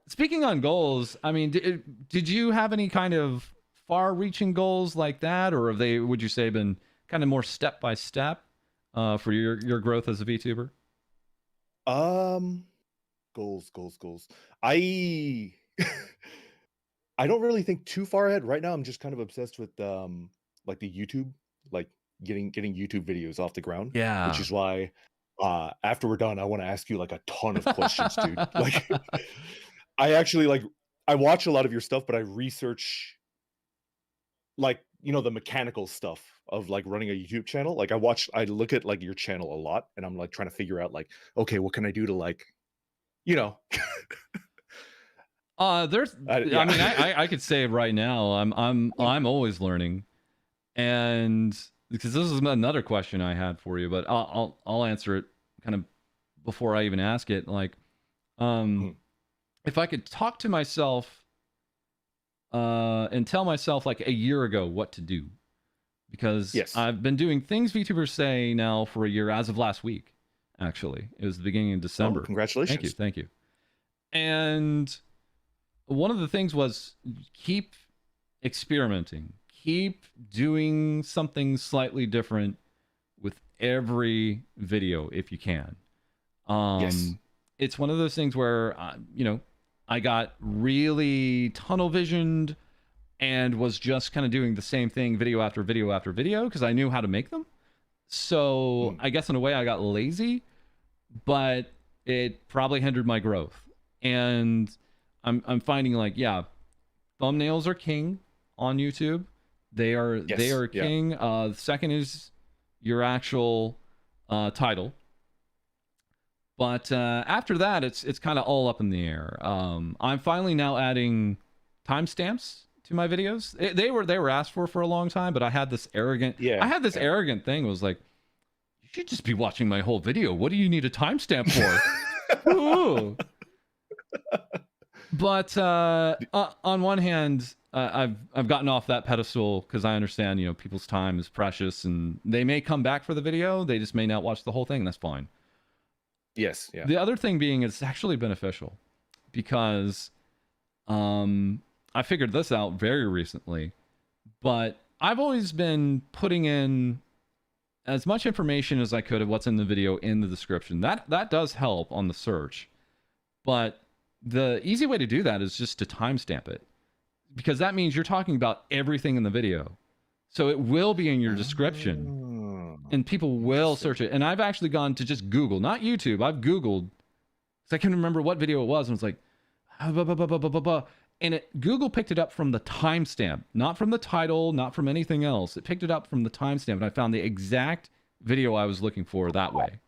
Speaking on goals, I mean, did you have any kind of far-reaching goals like that, or have they, would you say, been kind of more step by step for your growth as a VTuber? Goals. I don't really think too far ahead right now. I'm just kind of obsessed with like the YouTube, like getting YouTube videos off the ground. Yeah. Which is why after we're done, I want to ask you like a ton of questions, dude. Like I actually I watch a lot of your stuff, but I research like, you know, the mechanical stuff of like running a YouTube channel. Like I look at like your channel a lot, and I'm like trying to figure out like, okay, what can I do to like, you know. I mean, I could say right now, I'm always learning, and because this is another question I had for you, but I'll answer it kind of before I even ask it. Like, if I could talk to myself and tell myself like a year ago what to do, because I've been doing things VTubers say now for a year as of last week, actually. It was the beginning of December. Oh, congratulations. Thank you. And one of the things was keep experimenting, keep doing something slightly different with every video if you can. Yes. It's one of those things where, I got really tunnel visioned and was just kind of doing the same thing video after video after video because I knew how to make them. So I guess in a way I got lazy, but it probably hindered my growth. And I'm finding like, yeah, thumbnails are king on YouTube. They are king. The second is your actual title. But after that, it's kind of all up in the air. I'm finally now adding timestamps to my videos. They were asked for a long time, but I had this arrogant arrogant thing. It was like, you should just be watching my whole video. What do you need a timestamp for? Ooh. But on one hand, I've gotten off that pedestal because I understand, people's time is precious and they may come back for the video. They just may not watch the whole thing. And that's fine. Yes. Yeah. The other thing being, it's actually beneficial because I figured this out very recently, but I've always been putting in as much information as I could of what's in the video in the description. That does help on the search, but the easy way to do that is just to timestamp it, because that means you're talking about everything in the video. So it will be in your description and people will search it. And I've actually gone to just Google, not YouTube. I've Googled because I couldn't remember what video it was. And it's like, and Google picked it up from the timestamp, not from the title, not from anything else. It picked it up from the timestamp, and I found the exact video I was looking for that way.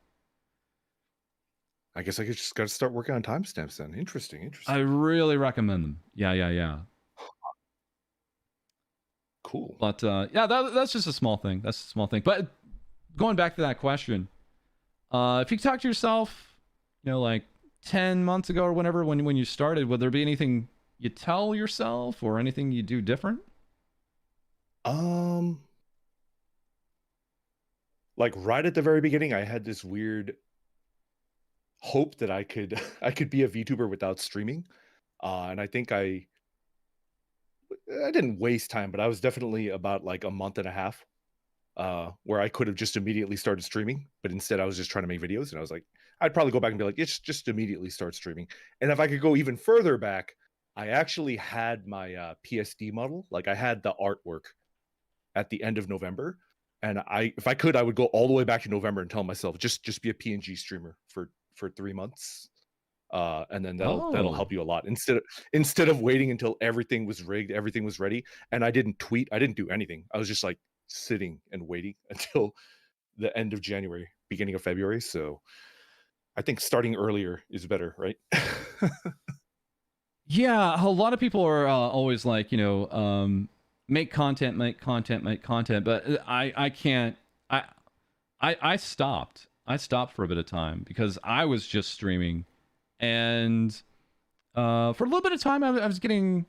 I guess I just got to start working on timestamps then. Interesting. I really recommend them. Yeah. Cool. But that's just a small thing. That's a small thing. But going back to that question, if you talk to yourself, like 10 months ago or whenever, when you started, would there be anything you tell yourself or anything you do different? Like right at the very beginning, I had this weird hope that I could be a VTuber without streaming. And I think I didn't waste time, but I was definitely about like a month and a half where I could have just immediately started streaming, but instead I was just trying to make videos. And I was like, I'd probably go back and be like, it's just immediately start streaming. And if I could go even further back, I actually had my PSD model. Like I had the artwork at the end of November. And if I could, I would go all the way back to November and tell myself, just be a PNG streamer for 3 months. And then that'll help you a lot. Instead of waiting until everything was rigged, everything was ready. And I didn't tweet, I didn't do anything. I was just like sitting and waiting until the end of January, beginning of February. So I think starting earlier is better, right? Yeah, a lot of people are always like, make content. But I can't. I stopped. I stopped for a bit of time because I was just streaming, and for a little bit of time I was getting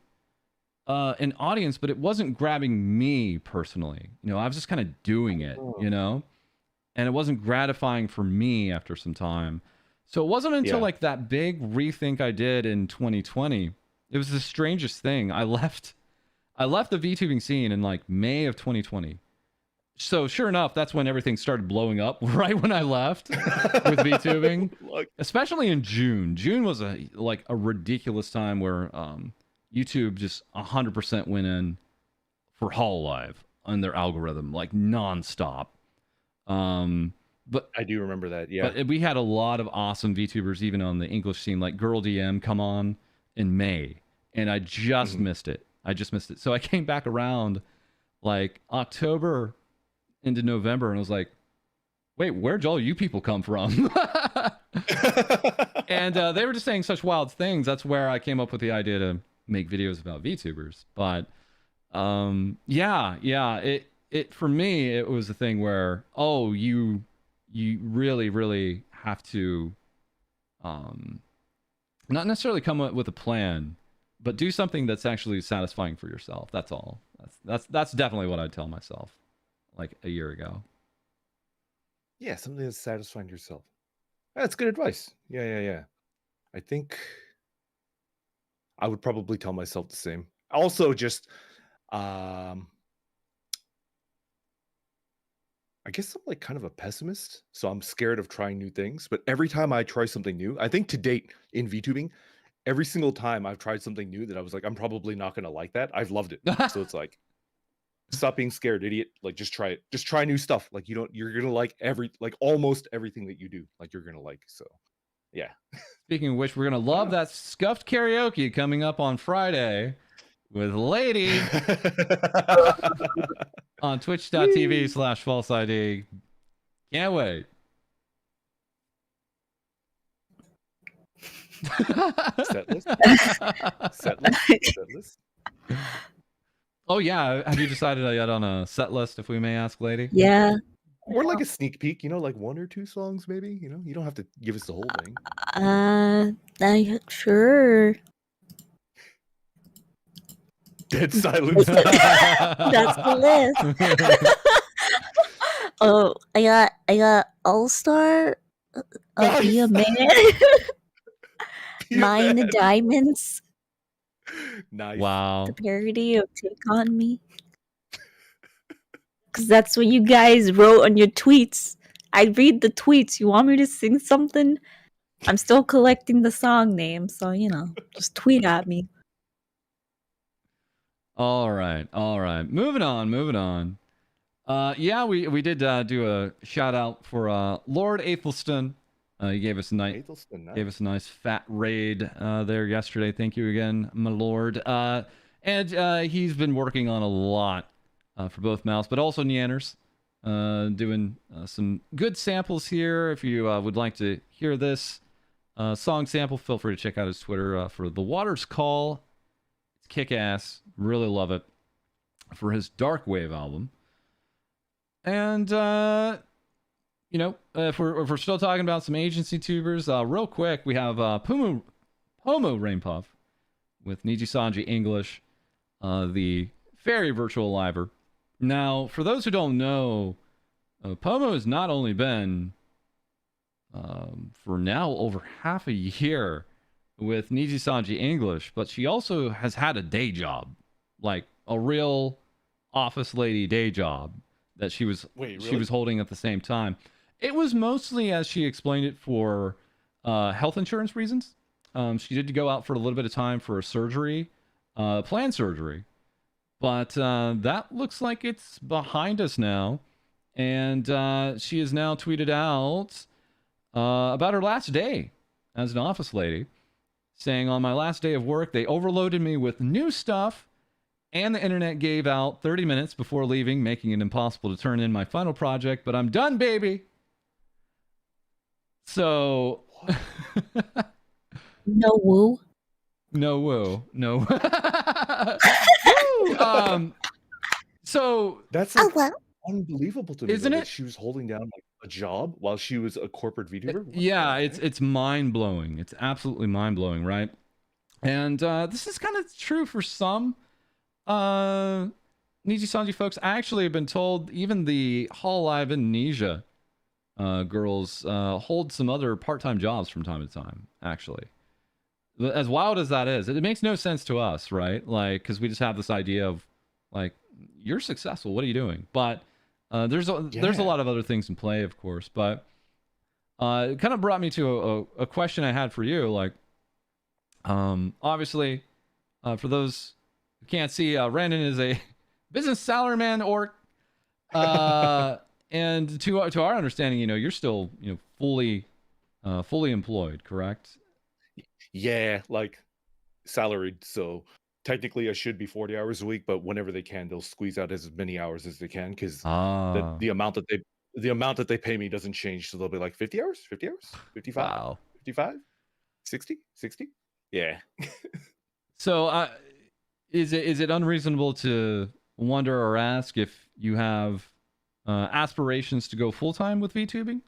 an audience, but it wasn't grabbing me personally. I was just kind of doing it, and it wasn't gratifying for me after some time. So it wasn't until like that big rethink I did in 2020. It was the strangest thing. I left the VTubing scene in like May of 2020. So sure enough, that's when everything started blowing up, right when I left with VTubing. Especially in June. June was a ridiculous time where YouTube just 100% went in for Hololive on their algorithm, like nonstop. But I do remember that, yeah. But we had a lot of awesome VTubers even on the English scene, like Girl DM come on in May, and I just missed it. So I came back around like October into November, and I was like, wait, where'd all you people come from? And they were just saying such wild things. That's where I came up with the idea to make videos about VTubers. But it for me, it was a thing where, you really, really have to not necessarily come up with a plan, but do something that's actually satisfying for yourself. That's all. That's definitely what I'd tell myself like a year ago. Yeah, something that's satisfying yourself. That's good advice. Yeah. I think I would probably tell myself the same. Also, just um, I guess I'm like kind of a pessimist, so I'm scared of trying new things. But every time I try something new, I think to date in VTubing, every single time I've tried something new that I was like, I'm probably not gonna like that, I've loved it. So it's like, stop being scared, idiot. Like, just try it. Just try new stuff. Like, you're gonna like almost everything that you do. Like, you're gonna like. So, yeah. Speaking of which, we're gonna love that scuffed karaoke coming up on Friday with Lady on twitch.tv/FalseEyeD. Can't wait. Set list. Oh yeah, have you decided yet on a set list, if we may ask, Lady? Yeah. Or like a sneak peek, like 1 or 2 songs, maybe. You don't have to give us the whole thing. Sure. Dead silence. That's the list. Oh, I got All Star, Be a Man, Mine the Diamonds. Nice. Wow. The parody of Take On Me. Because that's what you guys wrote on your tweets. I read the tweets. You want me to sing something? I'm still collecting the song name, so just tweet at me. All right. Moving on. Yeah, we did do a shout out for Lord Athelston. He gave us a nice fat raid there yesterday. Thank you again, my lord. And he's been working on a lot for both Mouse, but also Neanders. Doing some good samples here. If you would like to hear this song sample, feel free to check out his Twitter for The Water's Call. It's kick-ass. Really love it. For his Dark Wave album. And, if we're still talking about some agency tubers, real quick, we have Pomo Rainpuff with Niji Sanji English, the fairy virtual liver. Now, for those who don't know, Pomo has not only been for now over half a year with Niji Sanji English, but she also has had a day job, like a real office lady day job that she was holding at the same time. It was mostly, as she explained it, for health insurance reasons. She did go out for a little bit of time for a surgery, planned surgery. But that looks like it's behind us now. And she has now tweeted out about her last day as an office lady, saying, on my last day of work, they overloaded me with new stuff, and the internet gave out 30 minutes before leaving, making it impossible to turn in my final project, but I'm done, baby. So... No woo. No woo. No. So that's unbelievable to me, isn't it? She was holding down like a job while she was a corporate VTuber. Yeah, it's mind blowing. It's absolutely mind blowing, right? And this is kind of true for some Niji Sanji folks. I actually have been told even the Hololive and Nisha girls hold some other part-time jobs from time to time, actually. As wild as that is, it makes no sense to us, right? Like, because we just have this idea of, like, you're successful, what are you doing? But there's a lot of other things in play, of course. But it kind of brought me to a question I had for you. Like, obviously, for those who can't see, Randon is a business salaryman orc. And to our understanding, you're still fully employed, correct? Yeah, like salaried. So technically, I should be 40 hours a week, but whenever they can, they'll squeeze out as many hours as they can because the amount that they pay me doesn't change. So they'll be like 50 hours, 55, wow. 55, 60. Yeah. So is it unreasonable to wonder or ask if you have aspirations to go full time with VTubing?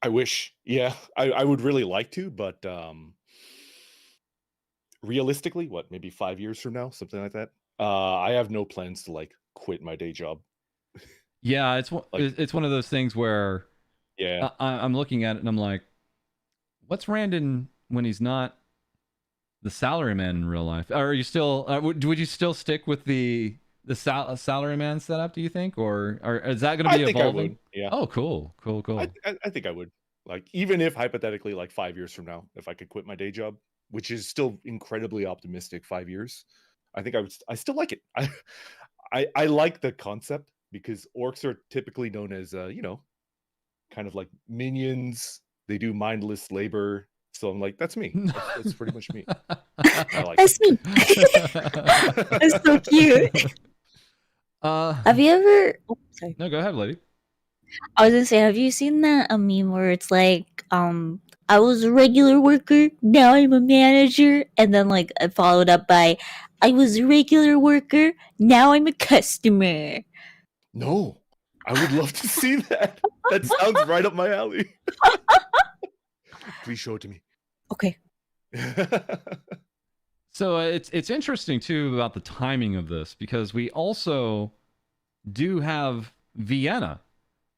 I wish. Yeah, I would really like to, but realistically, maybe 5 years from now, something like that. I have no plans to like quit my day job. Yeah, it's one of those things where yeah, I'm looking at it and I'm like, What's Randon when he's not the salaryman in real life? Or are you still? Would you still stick with the salaryman setup? Do you think, or is that going to be I think I evolving? would. Yeah. Oh, cool. I think I would. Like, even if hypothetically, like 5 years from now, if I could quit my day job, which is still incredibly optimistic, 5 years, I think I would. I still like it. I like the concept because orcs are typically known as kind of like minions. They do mindless labor. So I'm like, that's me. That's pretty much me. I like That's me. it. That's so cute. Have you ever? Oh, sorry. No, go ahead, lady. I was gonna say, have you seen that a meme where it's like, I was a regular worker, now I'm a manager, and then like followed up by, I was a regular worker, now I'm a customer. No, I would love to see that. That sounds right up my alley. Please show it to me. Okay. So it's interesting too about the timing of this because we also do have Vienna,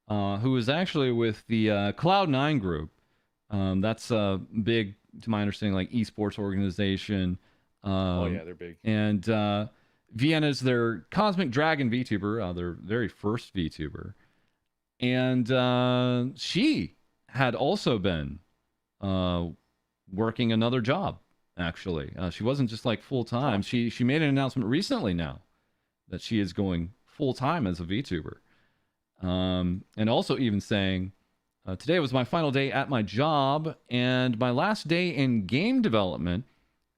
who is actually with the Cloud9 group. That's a big, to my understanding, like esports organization. Oh yeah, they're big. And Vienna's their Cosmic Dragon VTuber, their very first VTuber. And she had also been working another job, actually. She wasn't just like full-time. She made an announcement recently now that she is going full-time as a VTuber. And also even saying, today was my final day at my job and my last day in game development.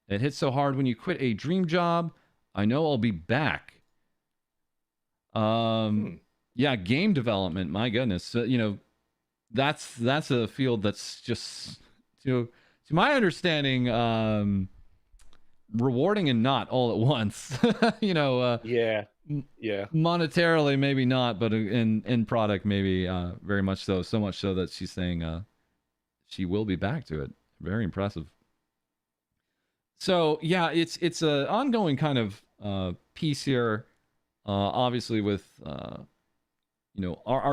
It hits so hard when you quit a dream job. I know I'll be back. Yeah, game development, my goodness. That's a field that's just, to my understanding, rewarding and not all at once. Yeah. Monetarily, maybe not, but in product, maybe very much so. So much so that she's saying she will be back to it. Very impressive. So yeah, it's an ongoing kind of piece here. Obviously, with our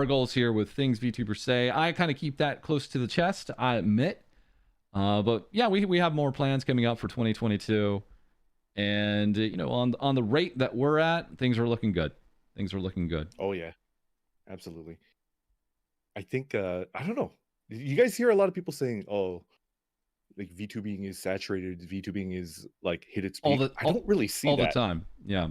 goals here with things VTubers say, I kind of keep that close to the chest, I admit. But yeah, we have more plans coming up for 2022. And on the rate that we're at, things are looking good. Oh yeah, absolutely. I think I don't know. You guys hear a lot of people saying, "Oh, like VTubing is saturated. VTubing is like hit its peak." I don't really see all that the time. Yeah,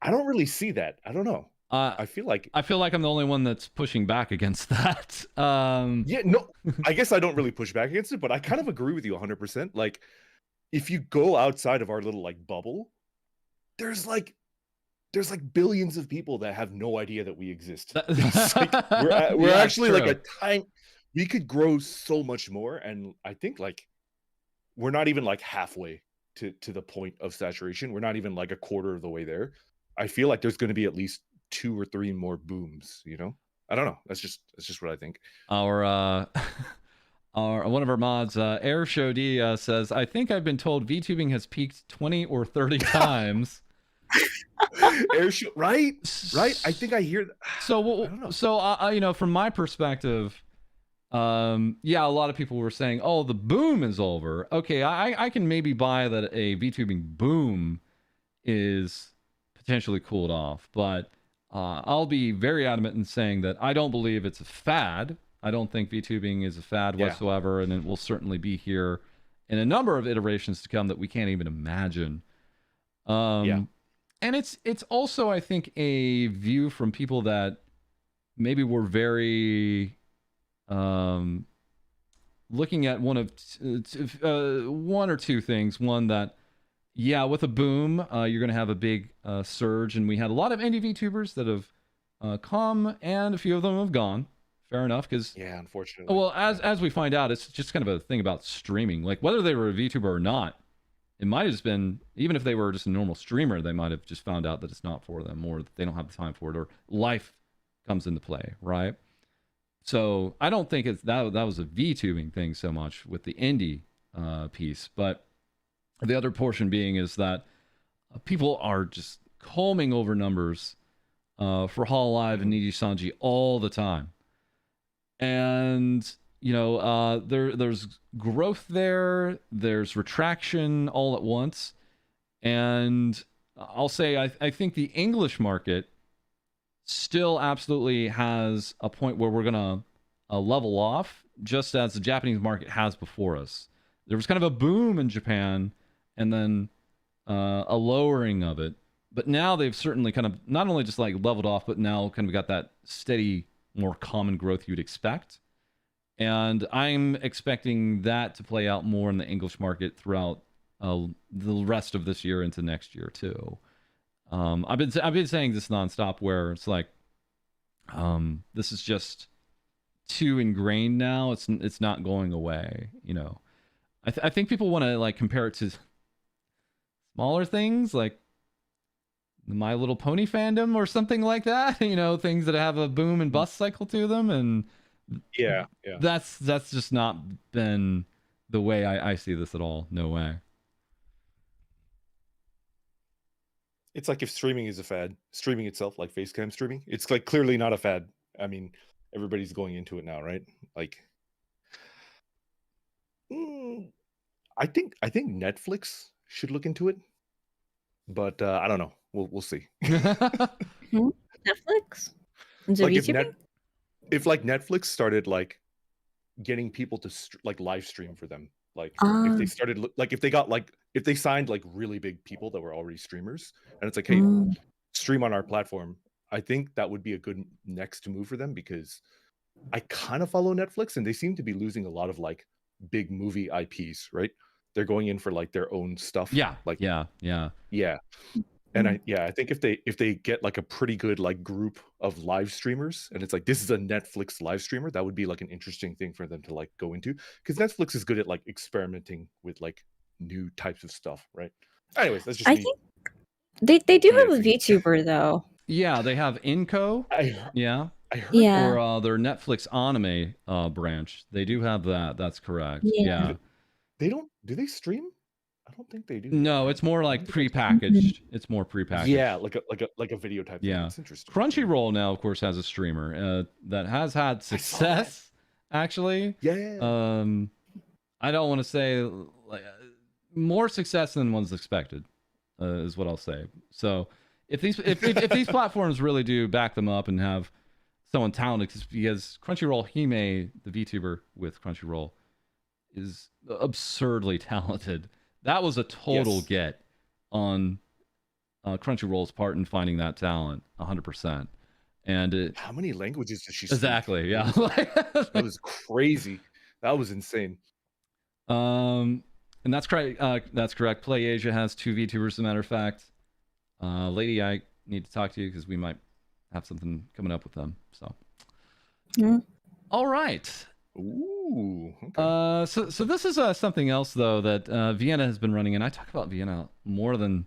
I don't really see that. I don't know. I feel like I'm the only one that's pushing back against that. Yeah, no, I guess I don't really push back against it, but I kind of agree with you 100%. Like, if you go outside of our little like bubble, there's like billions of people that have no idea that we exist. Like, we're actually like a tiny. We could grow so much more, and I think like we're not even like halfway to the point of saturation. We're not even like a quarter of the way there. I feel like there's going to be at least 2 or 3 more booms. I don't know. That's just what I think. Our one of our mods, Airshow D, says, I think I've been told VTubing has peaked 20 or 30 times. Airshow, right? I think I hear that. So from my perspective, yeah, a lot of people were saying, oh, the boom is over. Okay, I can maybe buy that a VTubing boom is potentially cooled off, but I'll be very adamant in saying that I don't believe it's a fad. I don't think VTubing is a fad whatsoever, and it will certainly be here in a number of iterations to come that we can't even imagine. And it's also, I think, a view from people that maybe were very looking at one or two things. One, that with a boom, you're going to have a big surge, and we had a lot of indie VTubers that have come, and a few of them have gone. Fair enough, because unfortunately. Well, as we find out, it's just kind of a thing about streaming. Like, whether they were a VTuber or not, it might have just been, even if they were just a normal streamer, they might have just found out that it's not for them, or they don't have the time for it, or life comes into play, right? So I don't think that was a VTubing thing so much with the indie piece, but the other portion being is that people are just combing over numbers for FalseEyeD and Niji Sanji all the time. And, there's growth there, there's retraction all at once, and I'll say I think the English market still absolutely has a point where we're gonna level off, just as the Japanese market has before us. There was kind of a boom in Japan, and then a lowering of it. But now they've certainly kind of not only just like leveled off, but now kind of got that steady, more common growth you'd expect. And I'm expecting that to play out more in the English market throughout the rest of this year into next year too. I've been saying this nonstop, where it's like this is just too ingrained now. It's not going away. I think people want to like compare it to smaller things like the My Little Pony fandom or something like that. Things that have a boom and bust cycle to them, and yeah. That's just not been the way I see this at all. No way. It's like if streaming is a fad, streaming itself, like facecam streaming, it's like clearly not a fad. I mean, everybody's going into it now, right? Like, I think Netflix should look into it, but I don't know. We'll see. Netflix? Like if like Netflix started like getting people to like live stream for them, like if they started like if they signed like really big people that were already streamers, and it's like, hey, stream on our platform, I think that would be a good next move for them, because I kind of follow Netflix and they seem to be losing a lot of like big movie IPs, right? They're going in for like their own stuff. Yeah. Like yeah. And I think if they get like a pretty good like group of live streamers, and it's like, this is a Netflix live streamer, that would be like an interesting thing for them to like go into, because Netflix is good at like experimenting with like new types of stuff, right? Anyways, that's just I think they do have a VTuber though. Yeah, they have Inco. I heard. Yeah. Or their Netflix anime branch. They do have that. That's correct. Yeah. They don't. Do they stream? I don't think they do. No, it's more like prepackaged. It's more prepackaged. Yeah, like a video type thing. Yeah. It's interesting. Crunchyroll now, of course, has a streamer that has had success. Actually. Yeah. I don't want to say like more success than was expected, is what I'll say. So if these these platforms really do back them up and have someone talented, because Crunchyroll, Hime, the VTuber with Crunchyroll, is absurdly talented. That was a total get on Crunchyroll's part in finding that talent, 100%. And how many languages does she speak? Exactly, yeah. That was crazy. That was insane. And that's correct. That's correct. Play Asia has 2 VTubers, as a matter of fact. Lady, I need to talk to you because we might have something coming up with them. So, all right. Ooh. Okay. So this is something else though that Vienna has been running, and I talk about Vienna more than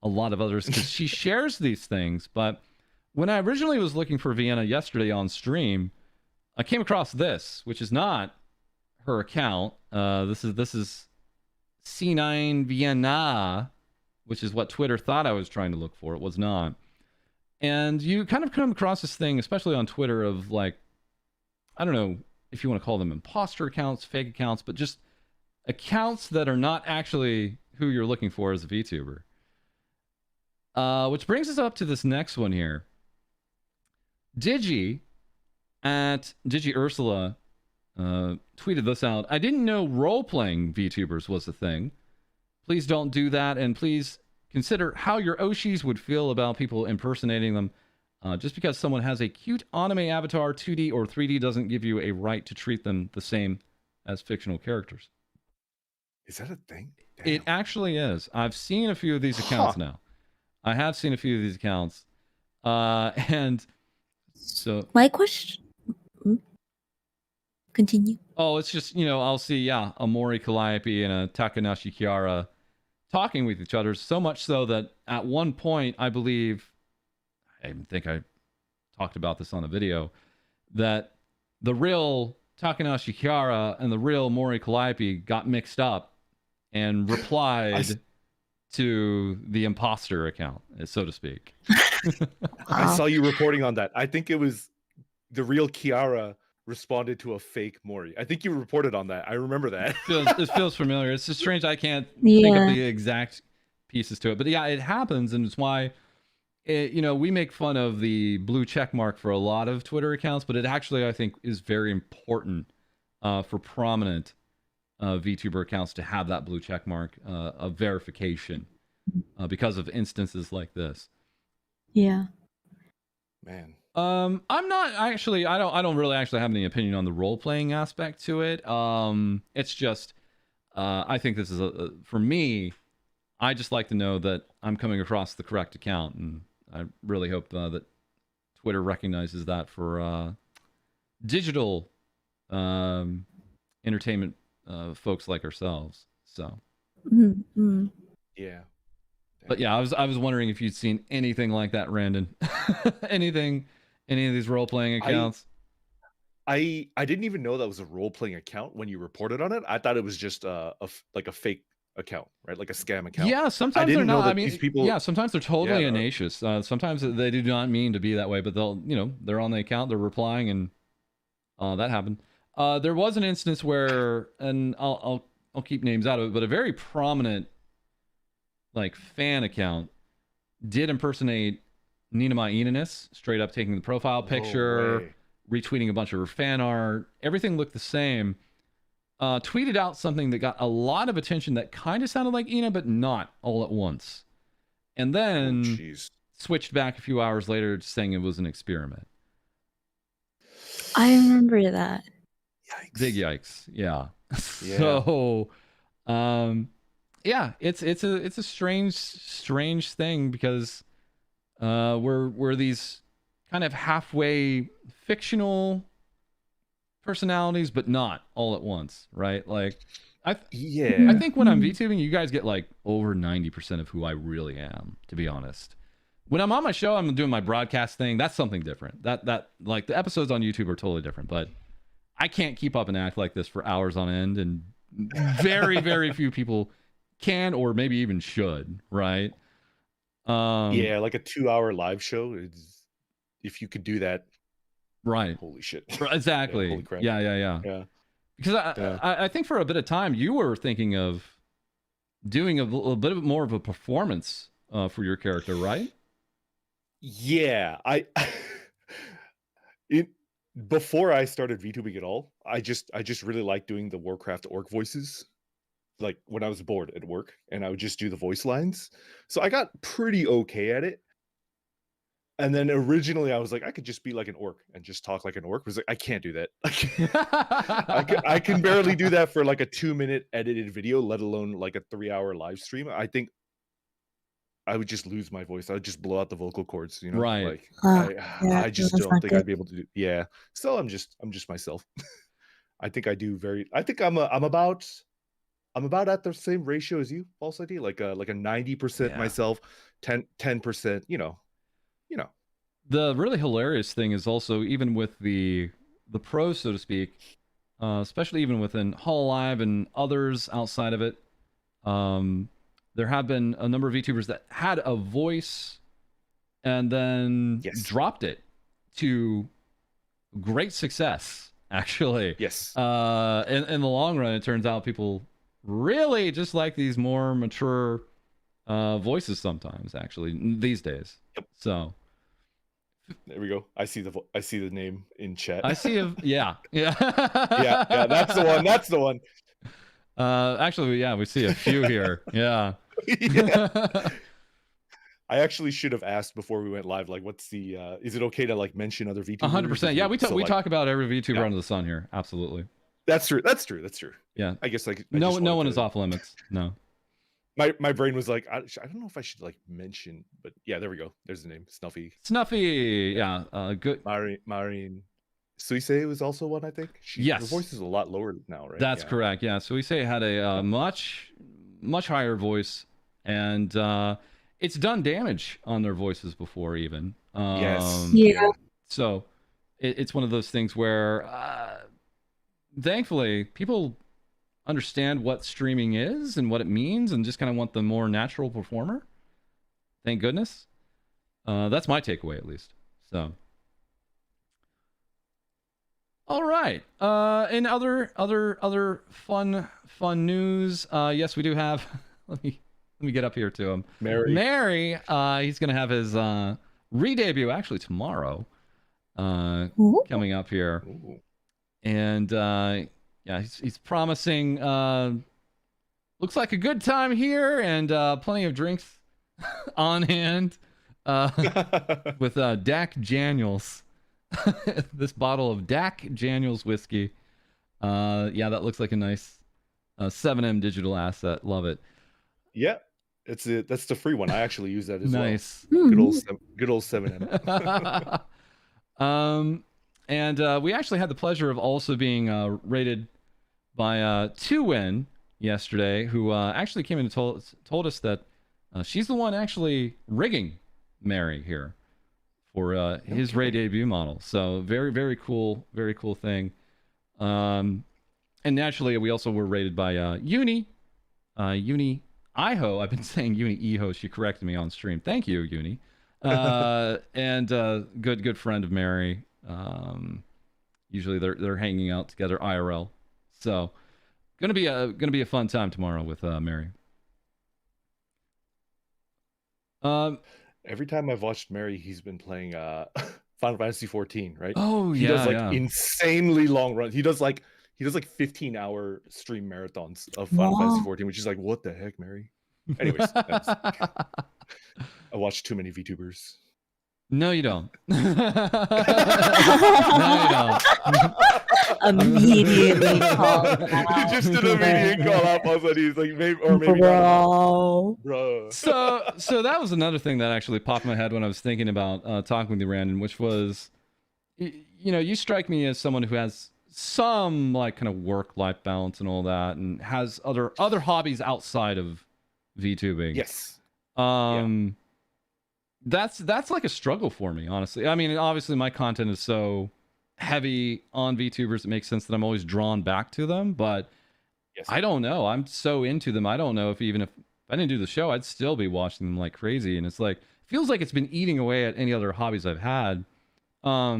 a lot of others because she shares these things. But when I originally was looking for Vienna yesterday on stream, I came across this, which is not her account. This is C9 Vienna, which is what Twitter thought I was trying to look for. It was not. And you kind of come across this thing, especially on Twitter, of like, I don't know if you want to call them imposter accounts, fake accounts, but just accounts that are not actually who you're looking for as a VTuber. Which brings us up to this next one here. Digi at Digi Ursula tweeted this out. I didn't know role-playing VTubers was a thing. Please don't do that, and please consider how your Oshis would feel about people impersonating them. Just because someone has a cute anime avatar, 2D or 3D, doesn't give you a right to treat them the same as fictional characters. Is that a thing? Damn. It actually is. I've seen a few of these accounts now. I have seen a few of these accounts. And so... My question... Continue. Oh, it's just, I'll see, a Mori Calliope and a Takanashi Kiara talking with each other, so much so that at one point, I believe... I think I talked about this on a video, that the real Takanashi Kiara and the real Mori Calliope got mixed up and replied to the imposter account, so to speak. I saw you reporting on that. I think it was the real Kiara responded to a fake Mori. I think you reported on that. I remember that. It feels familiar. It's just strange. I can't think of Yeah. the exact pieces to it, but yeah, it happens, and it's why we make fun of the blue check mark for a lot of Twitter accounts, but it actually, I think, is very important for prominent VTuber accounts to have that blue check mark of verification because of instances like this. Yeah. Man. I'm not actually. I don't really actually have any opinion on the role playing aspect to it. It's just, I think this is for me. I just like to know that I'm coming across the correct account, and I really hope that Twitter recognizes that for digital entertainment folks like ourselves. So. Mm-hmm. Yeah. But yeah, I was wondering if you'd seen anything like that, Randon. Any of these role playing accounts? I didn't even know that was a role playing account when you reported on it. I thought it was just like a fake account, right? Like a scam account. Yeah, sometimes they're not. I mean, these people. Yeah, sometimes they're totally innocuous. Sometimes they do not mean to be that way, but they'll, they're on the account, they're replying, and that happened. There was an instance where, and I'll keep names out of it, but a very prominent like fan account did impersonate Nina Inanis, straight up taking the profile picture, retweeting a bunch of her fan art. Everything looked the same. Tweeted out something that got a lot of attention that kind of sounded like Ina, but not all at once. And then switched back a few hours later saying it was an experiment. I remember that. Yikes. Big yikes. Yeah. So, yeah, it's a strange thing because we're these kind of halfway fictional personalities, but not all at once, right? Like, I think when I'm VTubing, you guys get like over 90% of who I really am, to be honest. When I'm on my show, I'm doing my broadcast thing. That's something different. That like the episodes on YouTube are totally different, but I can't keep up and act like this for hours on end, and very, very few people can or maybe even should, right? Yeah, like a 2-hour live show. If you could do that, right? Holy shit! Exactly. Holy crap. Yeah. Because I think for a bit of time you were thinking of doing a little bit more of a performance for your character, right? Yeah, before I started VTubing at all, I just really liked doing the Warcraft orc voices. Like when I was bored at work, and I would just do the voice lines. So I got pretty okay at it. And then originally I was like, I could just be like an orc and just talk like an orc. I was like, I can't do that. I can barely do that for like a 2-minute edited video, let alone like a 3-hour live stream. I think I would just lose my voice. I would just blow out the vocal cords, Right. Like yeah, I just that's don't not think good. I'd be able to do. Yeah. So I'm just myself. I think I do I think I'm about at the same ratio as you, FalseEyeD, like a 90% myself, 10%, The really hilarious thing is also, even with the pros, so to speak, especially even within Hololive and others outside of it, there have been a number of VTubers that had a voice and then dropped it to great success, actually. Yes. In the long run, it turns out people really just like these more mature voices sometimes, actually, these days. Yep. So there we go. I see the name in chat. I see yeah. That's the one. Actually, yeah, we see a few here. Yeah. I actually should have asked before we went live, like, what's the is it okay to like mention other VTubers? 100%. Yeah, we talk about every VTuber under the sun here. Absolutely. That's true. Yeah. I guess like no one is off limits. No. My brain was like, I don't know if I should like mention, but yeah, there we go. There's the name. Snuffy. Yeah. Good. Marine. Suisei was also one, I think. Yes. Her voice is a lot lower now, right? That's correct. Yeah. Suisei had a much higher voice, and it's done damage on their voices before even. Yes. Yeah. So it's one of those things where thankfully people understand what streaming is and what it means, and just kind of want the more natural performer. Thank goodness. That's my takeaway, at least. So All right. In other fun news. Yes, we do have. Let me get up here to him. Mary. He's gonna have his re-debut actually tomorrow. Coming up here. Ooh. And yeah, he's promising. Looks like a good time here, and plenty of drinks on hand. With Dak Daniels. This bottle of Dak Daniels whiskey. Yeah, that looks like a nice 7M digital asset. Love it. Yeah, that's the free one. I actually use that as nice. well. Good old 7M. And we actually had the pleasure of also being rated by 2Win yesterday, who actually came in and told us that she's the one actually rigging Mary here for his Ray debut model. So very cool thing. And naturally, we also were rated by Uni Iho. I've been saying Uni Iho. She corrected me on stream. Thank you, Uni. And good friend of Mary. Usually they're hanging out together IRL. So gonna be a fun time tomorrow with Mary. Every time I've watched Mary, he's been playing Final Fantasy 14, right? Oh, he does like insanely long runs. He does like 15-hour stream marathons of Final Fantasy 14, which is like, what the heck, Mary? Anyways, I watched too many VTubers. No, you don't. No, you don't. Immediately called out. He just did an immediate call out. I was like, he's like, maybe bro. Bro. So that was another thing that actually popped in my head when I was thinking about talking with you, Randon, which was, you know, you strike me as someone who has some like kind of work-life balance and all that, and has other hobbies outside of VTubing. Yes. That's like a struggle for me, honestly. I mean, obviously my content is so heavy on VTubers, it makes sense that I'm always drawn back to them, but yes. I don't know. I'm so into them. I don't know if I didn't do the show, I'd still be watching them like crazy. And it's like, feels like it's been eating away at any other hobbies I've had. How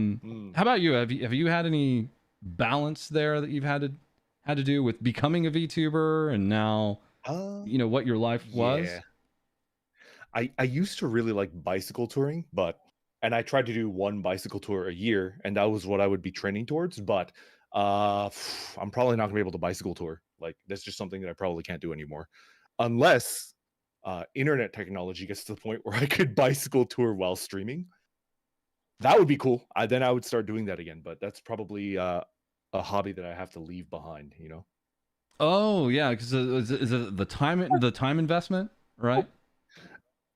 about you? Have you had any balance there that you've had to do with becoming a VTuber and now, you know, what your life was? Yeah. I used to really like bicycle touring, and I tried to do one bicycle tour a year, and that was what I would be training towards. But I'm probably not gonna be able to bicycle tour. Like, that's just something that I probably can't do anymore, unless internet technology gets to the point where I could bicycle tour while streaming. That would be cool. Then I would start doing that again. But that's probably a hobby that I have to leave behind. You know? Oh yeah, because is it the time investment, right?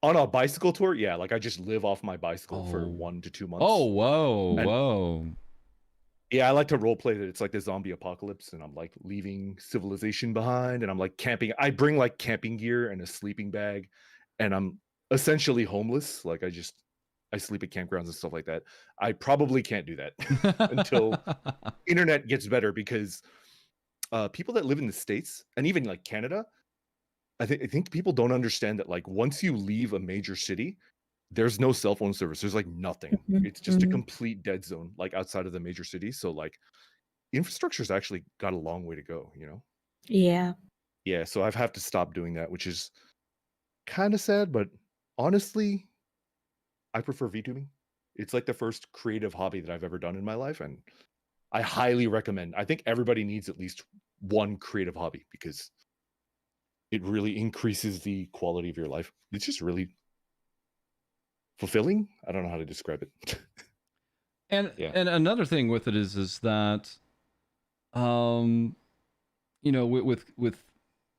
On a bicycle tour, yeah, like I just live off my bicycle for 1 to 2 months. Oh, whoa. Yeah, I like to role play that it's like the zombie apocalypse, and I'm like leaving civilization behind, and I'm like camping. I bring like camping gear and a sleeping bag, and I'm essentially homeless. Like I sleep at campgrounds and stuff like that. I probably can't do that until internet gets better, because people that live in the States and even like Canada, I think people don't understand that, like, once you leave a major city, there's no cell phone service. There's like nothing. It's just a complete dead zone, like outside of the major cities. So like infrastructure's actually got a long way to go, you know? Yeah. Yeah, so I've had to stop doing that, which is kind of sad, but honestly, I prefer VTubing. It's like the first creative hobby that I've ever done in my life, and I highly recommend. I think everybody needs at least one creative hobby, because it really increases the quality of your life. It's just really fulfilling. I don't know how to describe it. And another thing with it is that, you know, with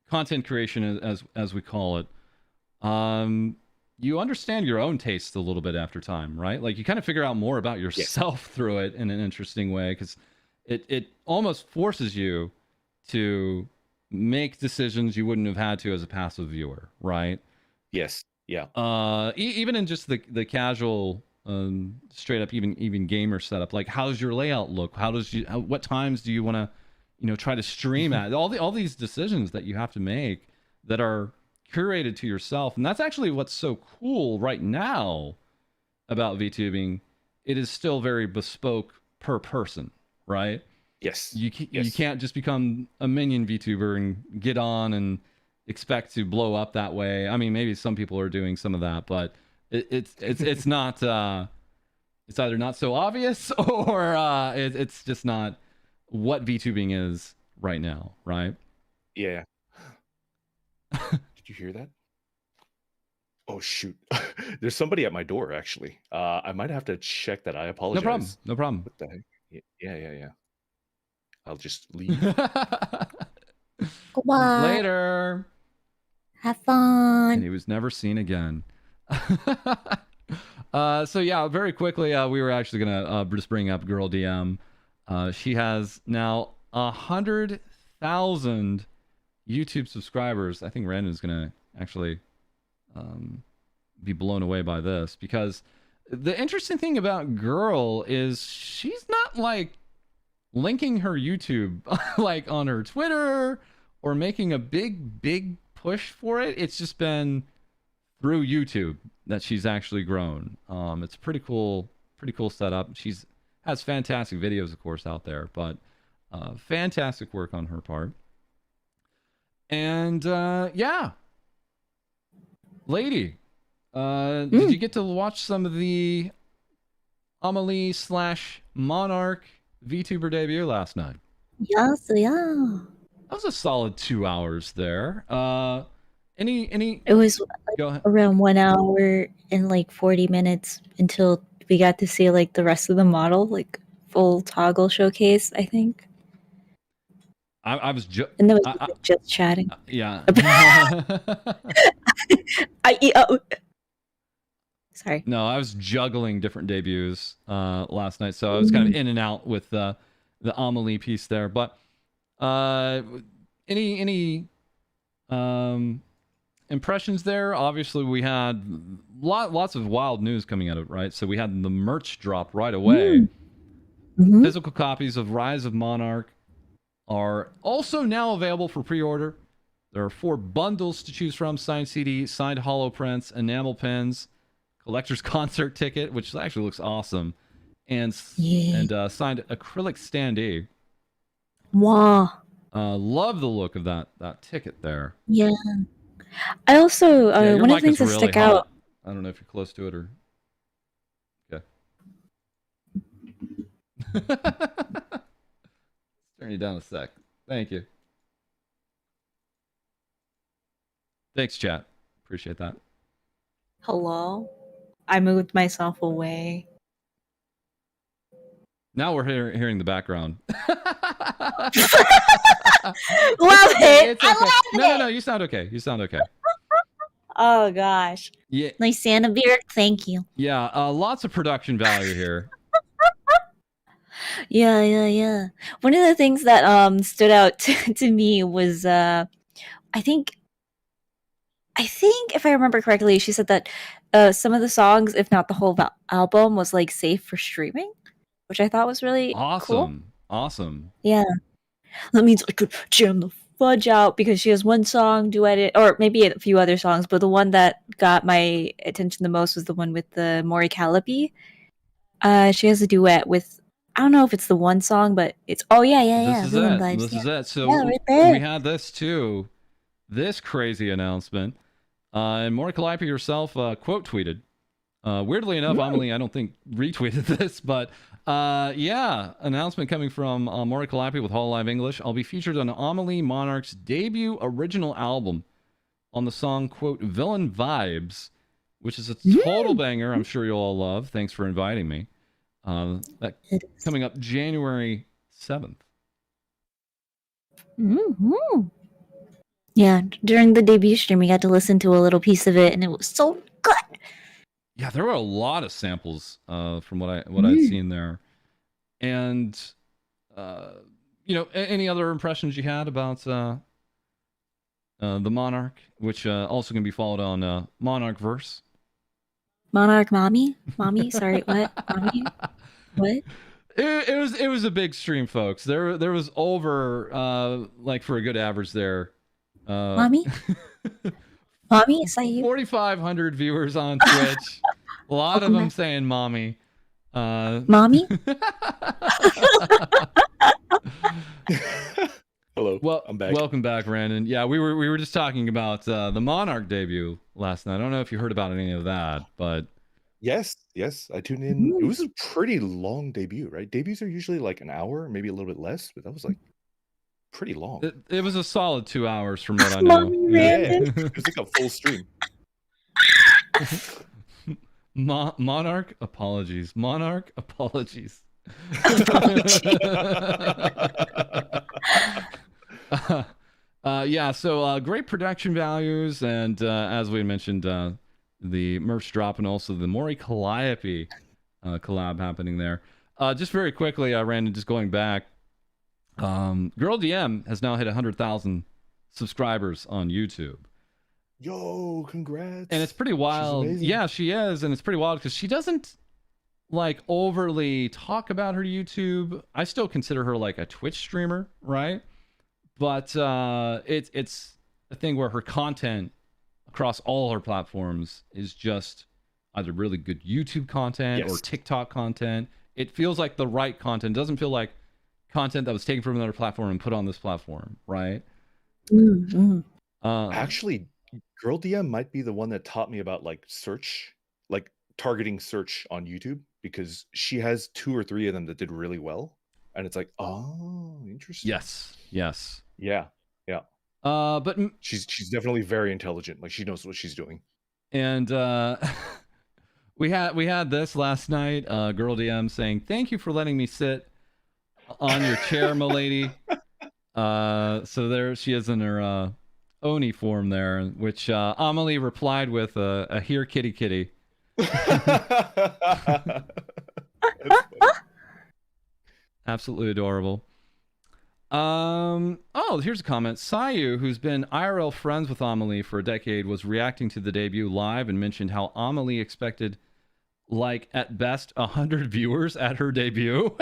content creation as we call it, you understand your own tastes a little bit after time, right? Like you kind of figure out more about yourself through it in an interesting way, because it almost forces you to make decisions you wouldn't have had to as a passive viewer, right? Yes. Yeah. Even in just the casual, straight up even gamer setup, like how's your layout look? What times do you want to, you know, try to stream at? All these decisions that you have to make that are curated to yourself, and that's actually what's so cool right now about VTubing. It is still very bespoke per person, right? Yes. You can't just become a minion VTuber and get on and expect to blow up that way. I mean, maybe some people are doing some of that, but it's not. It's either not so obvious or it's just not what VTubing is right now, right? Yeah. Did you hear that? Oh shoot! There's somebody at my door actually. I might have to check that. I apologize. No problem. No problem. What the heck? Yeah. I'll just leave. Goodbye. Later. Have fun. And he was never seen again. So yeah, very quickly, we were actually gonna just bring up Girl DM. She has now 100,000 YouTube subscribers. I think Randon's gonna actually be blown away by this, because the interesting thing about Girl is she's not like linking her YouTube like on her Twitter or making a big push for it. It's just been through YouTube that she's actually grown. It's pretty cool setup. She's has fantastic videos, of course, out there, but fantastic work on her part. And yeah, lady, did you get to watch some of the Amelie / Monarch VTuber debut last night? Yes, yeah. That was a solid 2 hours there. Any? It was Go ahead. around 1 hour and like 40 minutes until we got to see like the rest of the model, like full toggle showcase, I think. I was and then was just chatting. Yeah. Sorry. No, I was juggling different debuts last night, so I was kind of in and out with the Amelie piece there. But any impressions there? Obviously, we had lots of wild news coming out of it, right? So we had the merch drop right away. Physical copies of Rise of Monarch are also now available for pre-order. There are 4 bundles to choose from: signed CD, signed holo prints, enamel pins, collector's concert ticket, which actually looks awesome, and signed acrylic standee. Wow. Love the look of that ticket there. Yeah. I also one of the things that really stick hot. out. I don't know if you're close to it or. Okay. Turn you down a sec. Thank you. Thanks, chat. Appreciate that. Hello. I moved myself away. Now we're hearing the background. Love it. It's okay. I love it. No. You sound okay. Oh gosh. Yeah. Nice Santa beard. Thank you. Yeah. Lots of production value here. Yeah. One of the things that stood out to me was I think if I remember correctly, she said that some of the songs, if not the whole album, was like safe for streaming, which I thought was really cool. Awesome. Yeah. That means I could jam the fudge out, because she has one song duetted, or maybe a few other songs, but the one that got my attention the most was the one with the Mori Calliope. She has a duet with, I don't know if it's the one song, but it's This is Villain it. Vibes. This is it. So yeah, right there. we had this too. This crazy announcement. And Mori Calliope herself quote tweeted. Weirdly enough, Amelie, I don't think retweeted this, but yeah, announcement coming from Mori Calliope with Hololive English. I'll be featured on Amelie Monarch's debut original album on the song, quote, Villain Vibes, which is a total banger I'm sure you'll all love. Thanks for inviting me. That coming up January 7th. Yeah, during the debut stream, we got to listen to a little piece of it, and it was so good. Yeah, there were a lot of samples from what I'd seen there, and any other impressions you had about the Monarch, which also can be followed on Monarch Verse. Monarch mommy, sorry, what? Mommy, what? It was a big stream, folks. There was over like for a good average there. Mommy, is that you? 4,500 viewers on Twitch. A lot of them saying "mommy." Mommy? Hello. Well, I'm back. welcome back, Randon. Yeah, we were just talking about the Monarch debut last night. I don't know if you heard about any of that, but Yes, I tuned in. It was a pretty long debut, right? Debuts are usually like an hour, maybe a little bit less, but that was like pretty long. it was a solid 2 hours from what I know. Mommy, Yeah. Randon. It was like a full stream. Monarch apologies. Monarch apologies. Yeah, so great production values, and as we mentioned, the merch drop and also the Maury Calliope collab happening there. Just very quickly, Randon, just going back, Girl DM has now hit 100,000 subscribers on YouTube. Yo, congrats. And it's pretty wild. She's amazing. Yeah, she is, and it's pretty wild because she doesn't like overly talk about her YouTube. I still consider her like a Twitch streamer, right? But it's a thing where her content across all her platforms is just either really good YouTube content or TikTok content. It feels like the right content. It doesn't feel like content that was taken from another platform and put on this platform, right? Actually, Girl DM might be the one that taught me about like search, like targeting search on YouTube, because she has 2 or 3 of them that did really well, and it's like, oh, interesting. Yes. Yeah. But She's definitely very intelligent. Like, she knows what she's doing. And we had this last night. Girl DM saying, "Thank you for letting me sit on your chair, milady." So there she is in her Oni form there, which Amelie replied with a "Here, kitty, kitty." Absolutely adorable. Oh, here's a comment. Sayu, who's been IRL friends with Amelie for a decade, was reacting to the debut live and mentioned how Amelie expected, like, at best 100 viewers at her debut.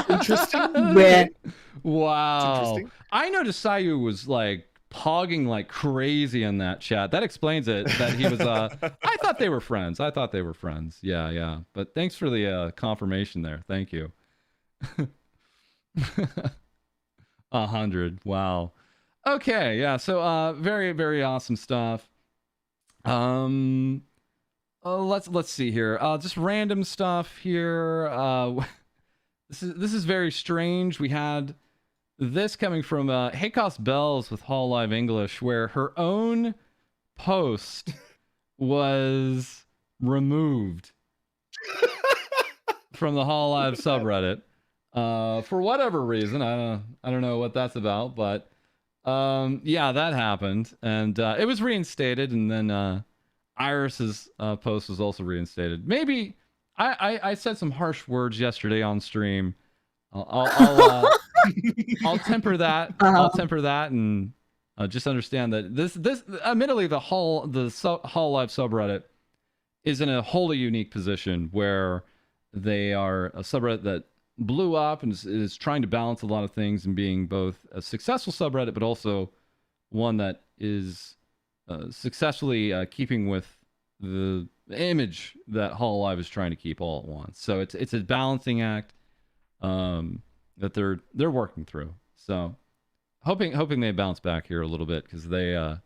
Interesting. Wow. I noticed Sayu was like pogging like crazy in that chat. That explains it. That he was I thought they were friends. Yeah. But thanks for the confirmation there. Thank you. 100. Wow. Okay, yeah. So very, very awesome stuff. Let's see here. Just random stuff here. This is very strange. We had this coming from Haycos Bells with Hall Live English, where her own post was removed from the Hall Live subreddit for whatever reason. I don't know what that's about, but yeah, that happened, and it was reinstated, and then Iris's post was also reinstated. Maybe I said some harsh words yesterday on stream. I'll temper that. I'll temper that and just understand that this admittedly the Hall Live subreddit is in a wholly unique position where they are a subreddit that blew up and is trying to balance a lot of things and being both a successful subreddit but also one that is successfully keeping with the image that Hall Live is trying to keep all at once. So it's a balancing act that they're working through. So hoping they bounce back here a little bit, because they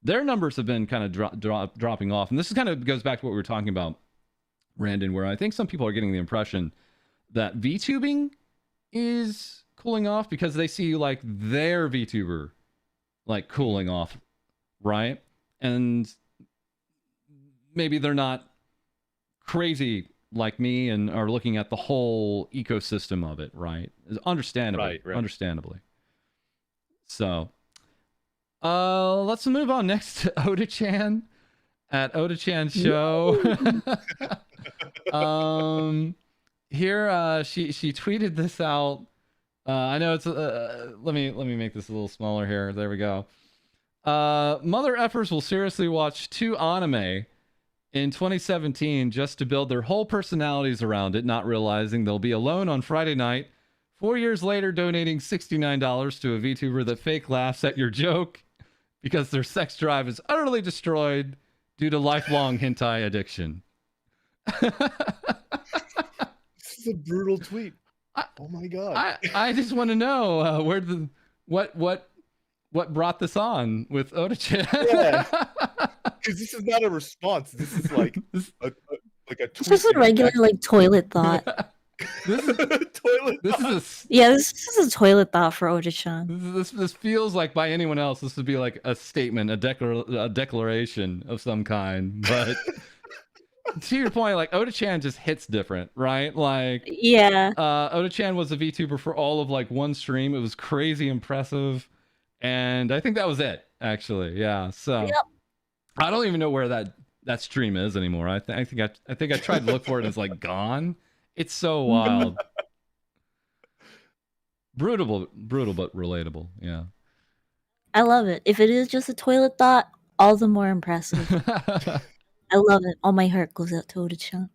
their numbers have been kind of dropping off, and this is kind of goes back to what we were talking about, Randon, where I think some people are getting the impression that VTubing is cooling off because they see like their VTuber like cooling off, right? And maybe they're not crazy like me and are looking at the whole ecosystem of it, right? Understandably. Right. Understandably. So, let's move on next to Oda-chan at Oda-chan Show. Here, she tweeted this out. I know it's let me make this a little smaller here. There we go. Mother effers will seriously watch 2 anime in 2017 just to build their whole personalities around it, not realizing they'll be alone on Friday night. 4 years later, donating $69 to a VTuber that fake laughs at your joke because their sex drive is utterly destroyed due to lifelong hentai addiction. This is a brutal tweet. Oh my god. I just want to know what brought this on with Oda-chan. Yeah. Because this is not a response. This is like a tweet. It's just a regular like toilet thought. Toilet. Yeah, this is a toilet thought for Oda-chan. This feels like by anyone else this would be like a statement, a declaration of some kind, but to your point, like Oda-chan just hits different, right? Like yeah, Oda-chan was a VTuber for all of like one stream. It was crazy impressive, and I think that was it actually. Yeah, so yep. I don't even know where that stream is anymore. I think I tried to look for it and it's like gone. It's so wild. Brutal but relatable. Yeah. I love it. If it is just a toilet thought, all the more impressive. I love it. All my heart goes out to Oda-chan.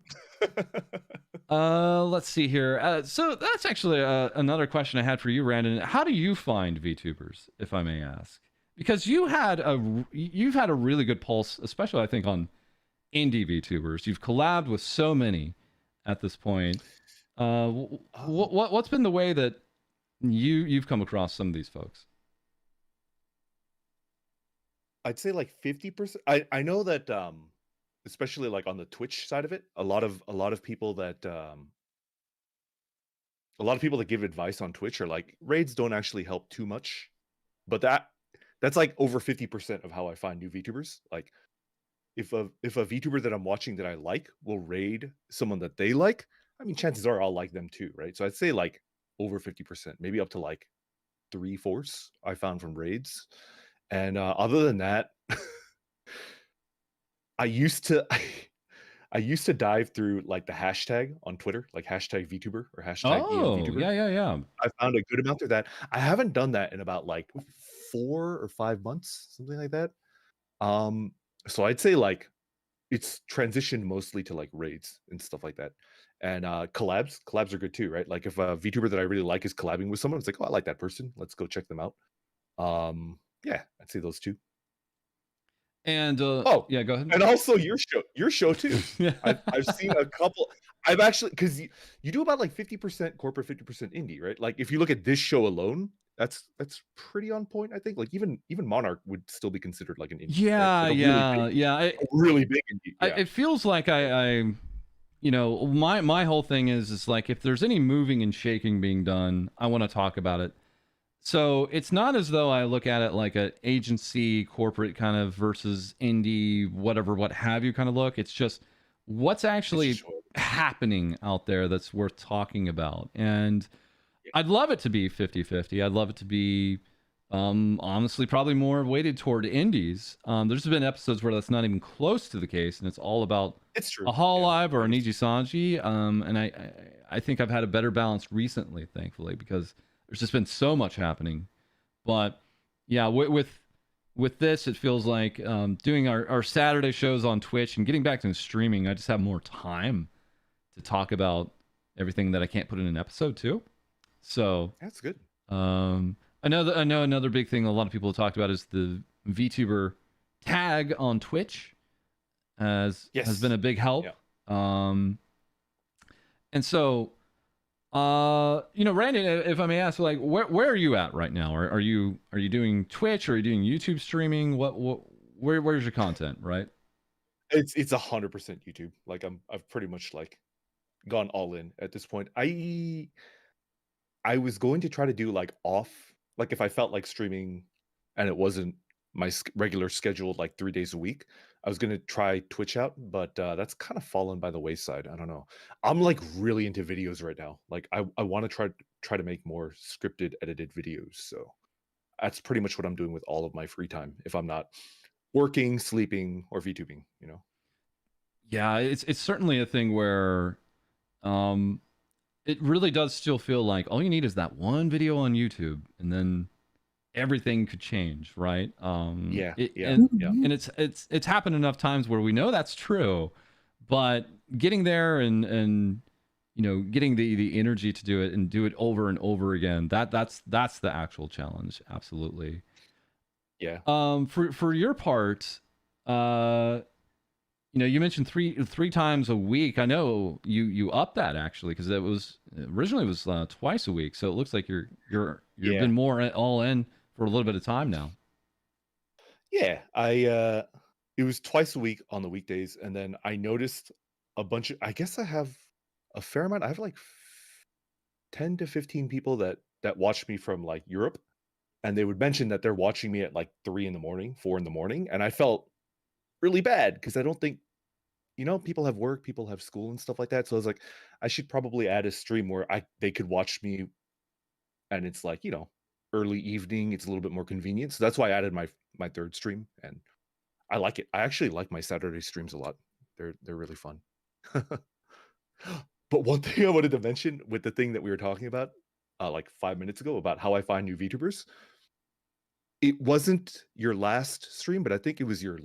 Let's see here. So that's actually another question I had for you, Randon. How do you find VTubers, if I may ask? Because you've had a really good pulse, especially I think on indie VTubers. You've collabed with so many at this point. What's been the way that you've come across some of these folks? I'd say like 50%. I know that especially like on the Twitch side of it, a lot of people that give advice on Twitch are like raids don't actually help too much, but that's like over 50% of how I find new VTubers. Like if a VTuber that I'm watching that I like will raid someone that they like, I mean chances are I'll like them too, right? So I'd say like over 50%, maybe up to like 3/4 I found from raids. And other than that, I used to dive through like the hashtag on Twitter, like hashtag VTuber or hashtag VTuber. Yeah. I found a good amount through that. I haven't done that in about like 4 or 5 months, something like that. So I'd say like it's transitioned mostly to like raids and stuff like that. And collabs are good too, right? Like if a VTuber that I really like is collabing with someone, it's like, oh, I like that person. Let's go check them out. Yeah, I'd say those two. And yeah, go ahead. And also your show too. Yeah. I've seen a couple. I've actually, because you do about like 50% corporate, 50% indie, right? Like if you look at this show alone, that's pretty on point. I think like even Monarch would still be considered like an indie. Yeah, right? Like really big indie. Yeah. It feels like I you know, my whole thing is like if there's any moving and shaking being done, I want to talk about it. So it's not as though I look at it like an agency, corporate kind of versus indie, whatever, what have you kind of look. It's just what's actually happening out there that's worth talking about. And I'd love it to be 50-50. I'd love it to be, honestly, probably more weighted toward indies. There's been episodes where that's not even close to the case, and it's all about a Hololive or an Niji Sanji. And I think I've had a better balance recently, thankfully, because there's just been so much happening. But yeah, with this, it feels like doing our Saturday shows on Twitch and getting back to streaming, I just have more time to talk about everything that I can't put in an episode too. So that's good. I know another big thing a lot of people have talked about is the VTuber tag on Twitch has been a big help. Yeah. And so you know, Randon, if I may ask, like, where are you at right now? Are you doing Twitch? Or are you doing YouTube streaming? Where's your content? Right? It's 100% YouTube. Like I've pretty much like gone all in at this point. I was going to try to do like off, like if I felt like streaming and it wasn't my regular scheduled like 3 days a week, I was going to try Twitch out, but that's kind of fallen by the wayside. I don't know. I'm like really into videos right now. Like I want to try to make more scripted, edited videos. So that's pretty much what I'm doing with all of my free time if I'm not working, sleeping, or VTubing, you know? Yeah, it's certainly a thing where it really does still feel like all you need is that one video on YouTube, and then everything could change, right? And it's happened enough times where we know that's true, but getting there and you know, getting the energy to do it and do it over and over again, that's the actual challenge. Absolutely. Yeah. For your part, you know, you mentioned three times a week. I know you upped that actually because it was originally it was twice a week. So it looks like you've Yeah. been more all in for a little bit of time now. Yeah, it was twice a week on the weekdays, and then I noticed a bunch of. I guess I have a fair amount. I have like 10 to 15 people that watch me from like Europe, and they would mention that they're watching me at like 3 in the morning, 4 in the morning, and I felt really bad because I don't think people have work, people have school and stuff like that. So I was like, I should probably add a stream where they could watch me, and it's like early evening. It's a little bit more convenient. So that's why I added my third stream, and I like it. I actually like my Saturday streams a lot. They're really fun. But one thing I wanted to mention with the thing that we were talking about, like 5 minutes ago, about how I find new VTubers, it wasn't your last stream, but I think it was your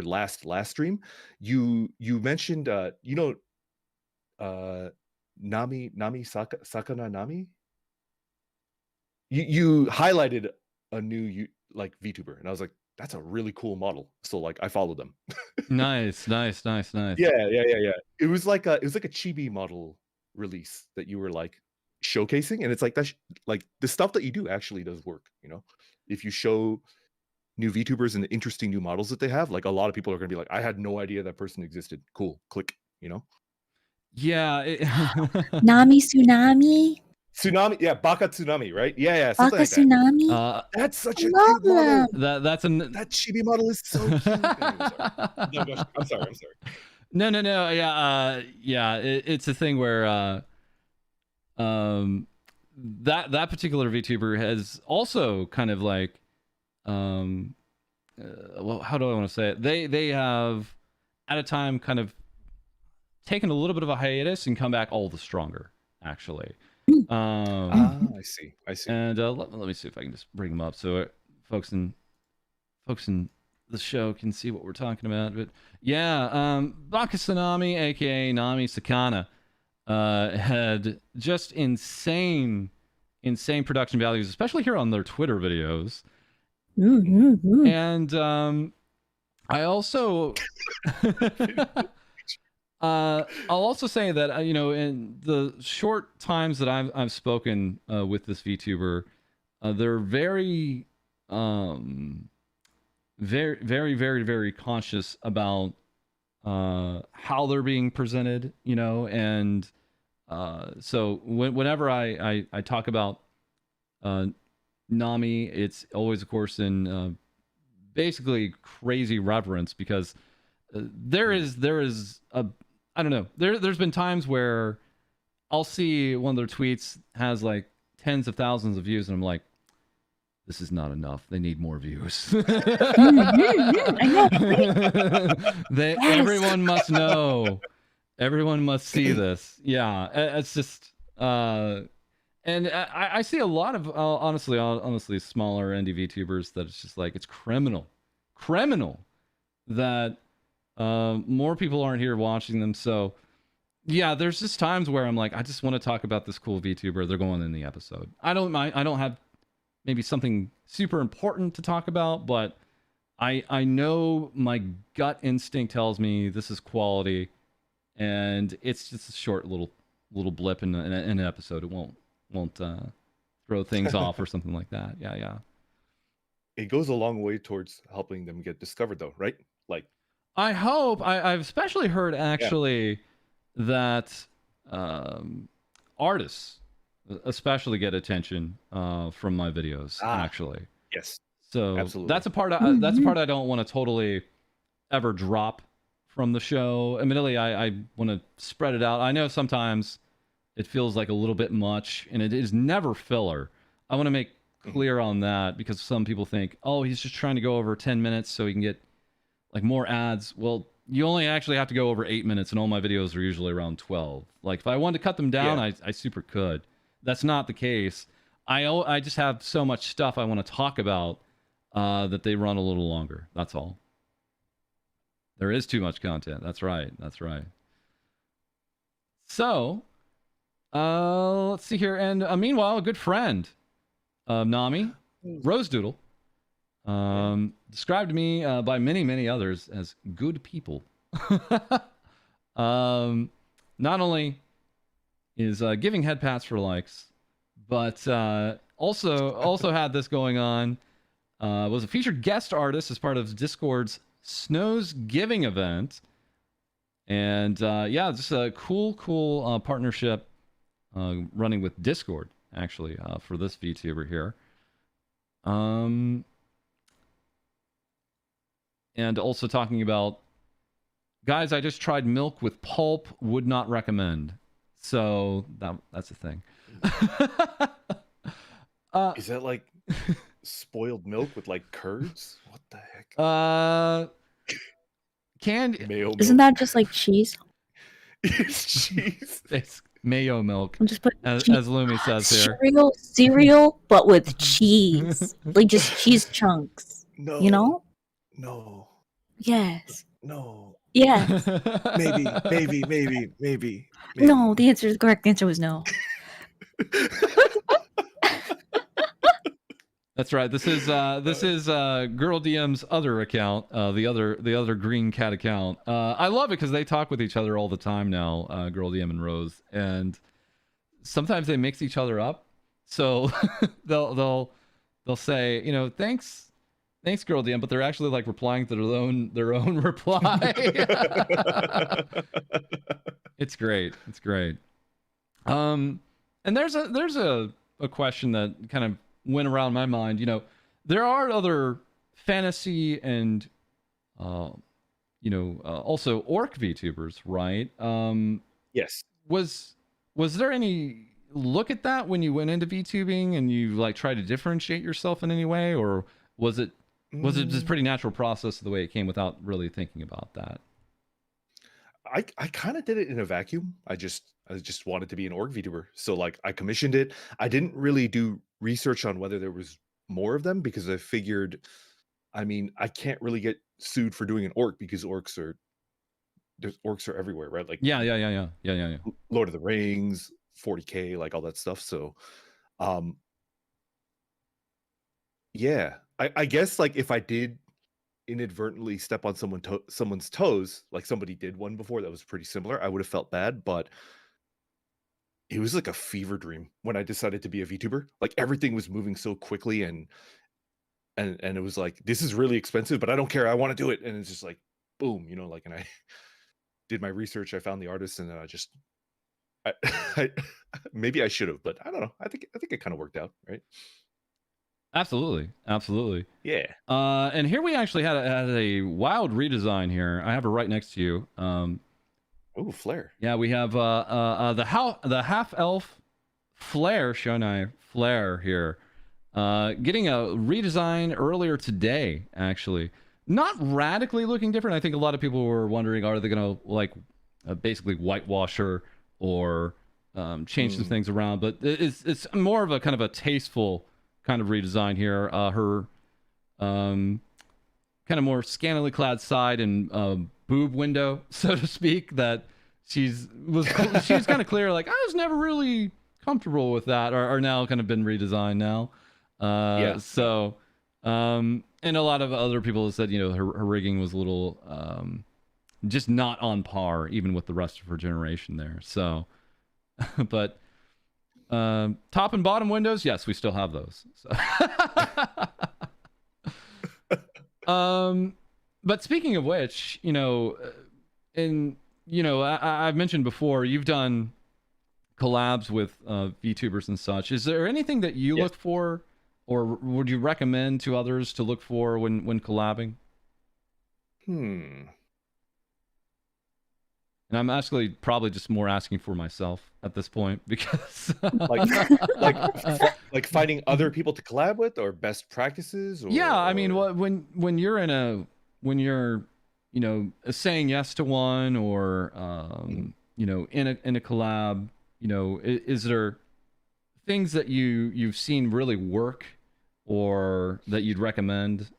last stream. You mentioned Nami Sakana Nami. You highlighted a new like VTuber, and I was like, that's a really cool model. So like I followed them. Nice. Yeah. It was like a chibi model release that you were like showcasing, and it's like like the stuff that you do actually does work. If you show new VTubers and the interesting new models that they have, like a lot of people are gonna be like, I had no idea that person existed. Cool, click. Yeah. Nami Tsunami. Tsunami, yeah, Baka Tsunami, right? Yeah, Baka something like that. Tsunami. That's such I a love cute model. them. That chibi model is so cute. Anyway, I'm sorry. No. Yeah. It's a thing where that particular VTuber has also kind of like well, how do I want to say it? They have at a time kind of taken a little bit of a hiatus and come back all the stronger, actually. I see. And let me see if I can just bring them up so folks in the show can see what we're talking about. But yeah, Baka Tsunami, aka Nami Sakana, had just insane production values, especially here on their Twitter videos. And I also I'll also say that in the short times that I've spoken with this VTuber, they're very very conscious about how they're being presented, and so whenever I talk about Nami, it's always, of course, in basically crazy reverence, because there is a, I don't know, there's been times where I'll see one of their tweets has like tens of thousands of views, and I'm like, this is not enough. They need more views. I know. Yes. Everyone must know. Everyone must see this. Yeah, it's just and I see a lot of honestly smaller indie VTubers that it's just like, it's criminal that more people aren't here watching them. So yeah, there's just times where I'm like, I just want to talk about this cool VTuber. They're going in the episode. I don't have maybe something super important to talk about, but I know my gut instinct tells me this is quality, and it's just a short little blip in an episode. It won't throw things off or something like that. Yeah. It goes a long way towards helping them get discovered, though, right? Like, I hope. I've especially heard actually that artists especially get attention from my videos, actually. Yes. So absolutely. that's a part I don't want to totally ever drop from the show. Admittedly, I want to spread it out. I know sometimes it feels like a little bit much, and it is never filler. I want to make clear on that, because some people think, oh, he's just trying to go over 10 minutes so he can get like more ads. Well, you only actually have to go over 8 minutes, and all my videos are usually around 12. Like if I wanted to cut them down, I super could. That's not the case. I just have so much stuff I want to talk about that they run a little longer. That's all. There is too much content. That's right. So, let's see here. And meanwhile, a good friend of Nami, Rose Doodle, described to me by many others as good people. Not only is giving head pats for likes, but also had this going on. Was a featured guest artist as part of Discord's Snow's Giving event. And yeah, just a cool partnership running with Discord, actually, for this VTuber here. And also talking about, guys, I just tried milk with pulp, would not recommend. So that's a thing. Is that like spoiled milk with like curds? What the heck? Mayo Isn't milk. that just like cheese? It's cheese. It's mayo milk, I'm just putting as Lumi says here. Cereal, but with cheese, like just cheese chunks. No. You know? No. Yes. No. Yes. Maybe. No, the correct answer was no. That's right. This is Girl DM's other account, the other green cat account. I love it because they talk with each other all the time now, Girl DM and Rose, and sometimes they mix each other up. So they'll say, you know, thanks Girl DM, but they're actually like replying to their own reply. It's great. It's great. And there's a question that kind of went around my mind. You know, there are other fantasy and also orc VTubers, right? Yes. Was there any look at that when you went into VTubing and you like tried to differentiate yourself in any way, or was it just pretty natural process of the way it came without really thinking about that? I kind of did it in a vacuum. I just wanted to be an orc VTuber. So like I commissioned it. I didn't really do research on whether there was more of them because I figured, I mean, I can't really get sued for doing an orc because orcs are everywhere, right? Like Yeah. Lord of the Rings, 40K, like all that stuff. So yeah, I guess like if I did inadvertently step on someone's toes, like somebody did one before that was pretty similar, I would have felt bad, but it was like a fever dream when I decided to be a VTuber. Like everything was moving so quickly and it was like, this is really expensive, but I don't care. I want to do it. And it's just like, boom, you know, like, and I did my research. I found the artist and then I maybe I should have, but I don't know. I think it kind of worked out, right? Absolutely. Yeah. And here we actually had a wild redesign here. I have her right next to you. Oh, Flare. Yeah, we have the half elf Flare, Shonai Flare here, getting a redesign earlier today. Actually, not radically looking different. I think a lot of people were wondering, are they gonna like basically whitewash her or change some things around? But it's more of a kind of a tasteful kind of redesign here. Her kind of more scantily clad side and boob window, so to speak, that she was kind of clear, like I was never really comfortable with that, are now kind of been redesigned now. Yeah. So and a lot of other people have said, you know, her rigging was a little just not on par even with the rest of her generation there. So but top and bottom windows, yes, we still have those. So. But speaking of which, you know, I've mentioned before, you've done collabs with VTubers and such. Is there anything that you look for, or would you recommend to others to look for when collabing? And I'm actually probably just more asking for myself at this point because like finding other people to collab with or best practices. I mean, when you're you know saying yes to one or you know in a collab, you know, is there things that you've seen really work or that you'd recommend?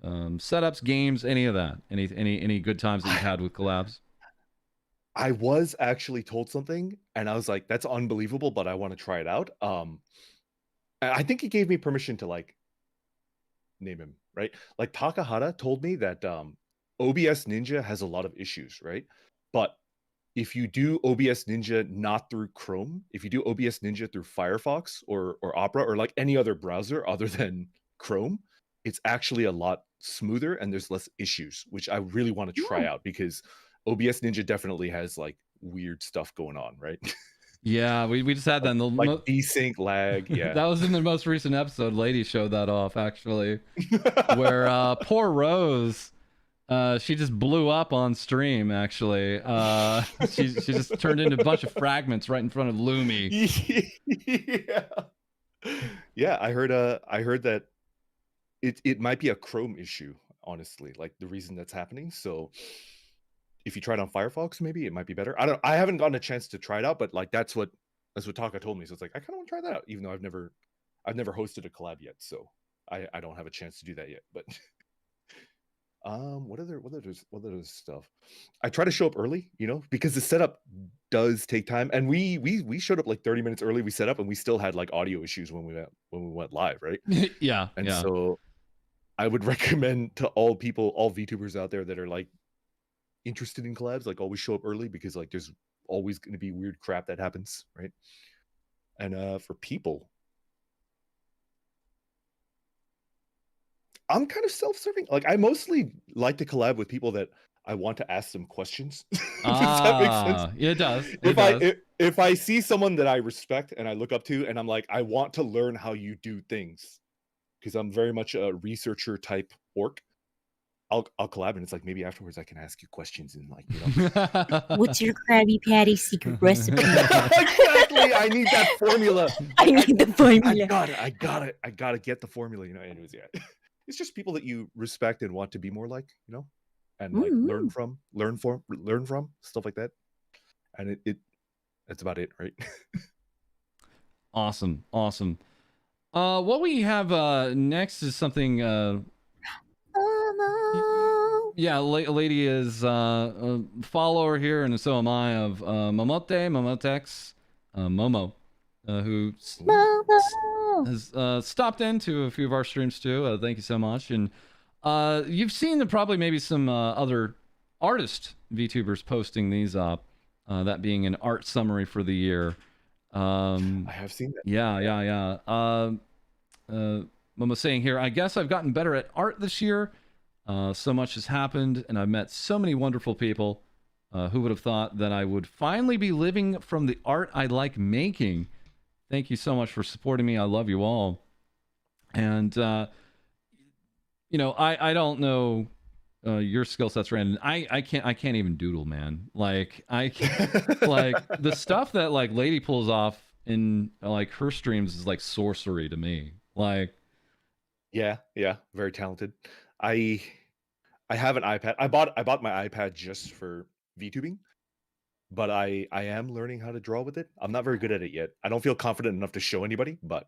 Setups, games, any of that? Any good times that you've had with collabs? I was actually told something and I was like, that's unbelievable, but I want to try it out. I think he gave me permission to like name him, right? Like Takahata told me that OBS Ninja has a lot of issues, right? But if you do OBS Ninja not through Chrome, if you do OBS Ninja through Firefox or Opera or like any other browser other than Chrome, it's actually a lot smoother and there's less issues, which I really want to try out because OBS Ninja definitely has like weird stuff going on, right? Yeah, we just had that in the like desync lag. Yeah, that was in the most recent episode. Lady showed that off actually, where poor Rose, she just blew up on stream. Actually, she just turned into a bunch of fragments right in front of Lumi. Yeah. I heard that it might be a Chrome issue. Honestly, like the reason that's happening. So if you try it on Firefox, maybe it might be better. I haven't gotten a chance to try it out, but like that's what Taka told me. So it's like I kind of want to try that out, even though I've never hosted a collab yet, so I don't have a chance to do that yet. But what other stuff? I try to show up early, because the setup does take time, and we showed up like 30 minutes early. We set up, and we still had like audio issues when we went live, right? Yeah, and so I would recommend to all VTubers out there that are like interested in collabs, like always show up early, because like there's always going to be weird crap that happens, right? And for people, I'm kind of self-serving. Like I mostly like to collab with people that I want to ask them questions. Does that make sense? Yeah, it does. If I see someone that I respect and I look up to, and I'm like, I want to learn how you do things, because I'm very much a researcher type orc, I'll collab, and it's like maybe afterwards I can ask you questions and like, what's your Krabby Patty secret recipe? Exactly. I need that formula. I need the formula. I gotta get the formula. Anyways, yeah. It's just people that you respect and want to be more like, and like learn from stuff like that. And that's about it, right? Awesome. What we have next is something. Yeah, Lady is a follower here, and so am I, of Momotex, Momo, who has stopped into a few of our streams too. Thank you so much. And you've seen probably maybe some other artist VTubers posting these up, that being an art summary for the year. I have seen that. Yeah. Momo's saying here, I guess I've gotten better at art this year. So much has happened, and I've met so many wonderful people. Who would have thought that I would finally be living from the art I like making? Thank you so much for supporting me. I love you all. And, I don't know your skill sets, Randon. I can't even doodle, man. Like, I can't, like, the stuff that, like, Lady pulls off in, like, her streams is, like, sorcery to me. Like... Yeah, very talented. I have an iPad. I bought my iPad just for VTubing, but I am learning how to draw with it. I'm not very good at it yet. I don't feel confident enough to show anybody, but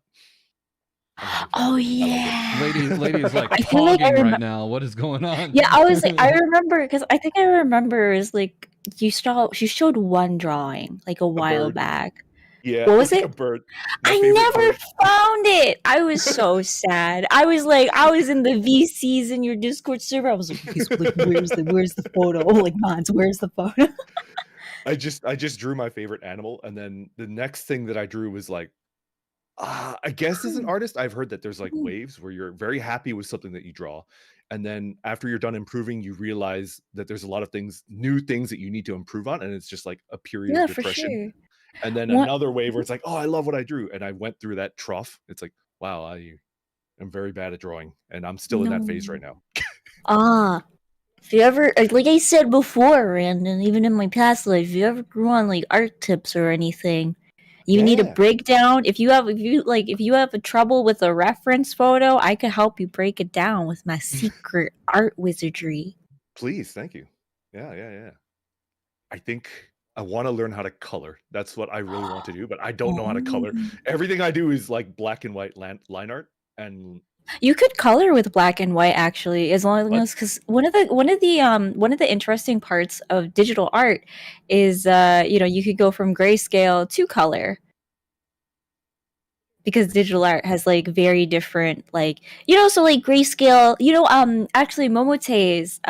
oh yeah, lady is like talking right now. What is going on? Yeah, I was like, I remember, because I think I remember is like you showed one drawing like a while back. Yeah, what was like it? A bird. I never found it. I was so sad. I was in the VCs in your Discord server. I was like, where's the photo? Like, Mons, where's the photo? I just drew my favorite animal, and then the next thing that I drew was like, I guess as an artist, I've heard that there's like waves where you're very happy with something that you draw, and then after you're done improving, you realize that there's a lot of new things that you need to improve on, and it's just like a period of depression. For sure. And then another wave where it's like, oh, I love what I drew. And I went through that trough. It's like, wow, I am very bad at drawing. And I'm still in that phase right now. If you ever, like I said before, Randon, even in my past life, if you ever grew on like art tips or anything, you need a breakdown. If you have a trouble with a reference photo, I could help you break it down with my secret art wizardry. Please, thank you. Yeah. I think I want to learn how to color. That's what I really want to do, but I don't know how to color. Everything I do is like black and white line art, and you could color with black and white actually, as long as, because one of the interesting parts of digital art is you could go from grayscale to color. because digital art has like very different like so like grayscale, actually Momote's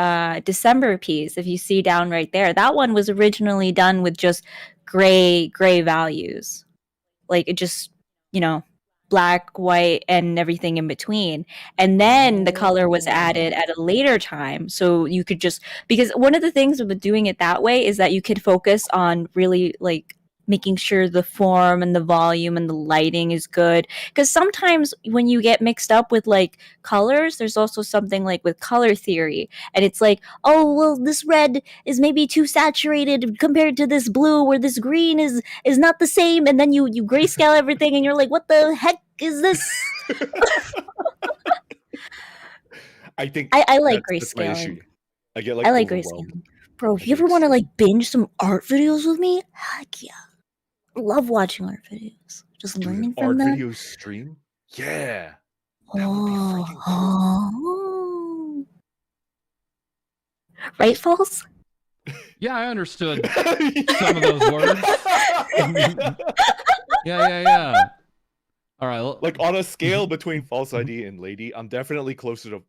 December piece, if you see down right there, that one was originally done with just gray values, like it just black, white, and everything in between, and then the color was added at a later time, so you could just, because one of the things with doing it that way is that you could focus on really like making sure the form and the volume and the lighting is good, because sometimes when you get mixed up with like colors, there's also something like with color theory, and it's like, oh well, this red is maybe too saturated compared to this blue, or this green is not the same, and then you grayscale everything and you're like, what the heck is this? I think I like that's my issue. grayscaling. I get like I like overwhelmed. grayscaling. Bro, if you ever want to like binge some art videos with me, heck yeah. I love watching art videos. Just Dude, learning an from art them. video stream? Yeah. That would be freaking cool. Oh. Right, False? Yeah, I understood some of those words. Yeah. All right. Like on a scale between FalseEyeD and Lady, I'm definitely closer to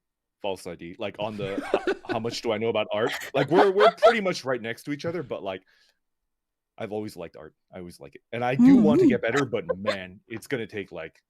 FalseEyeD. Like on the how much do I know about art? Like we're pretty much right next to each other, but like I've always liked art. I always like it. And I do want to get better, but man, it's gonna take like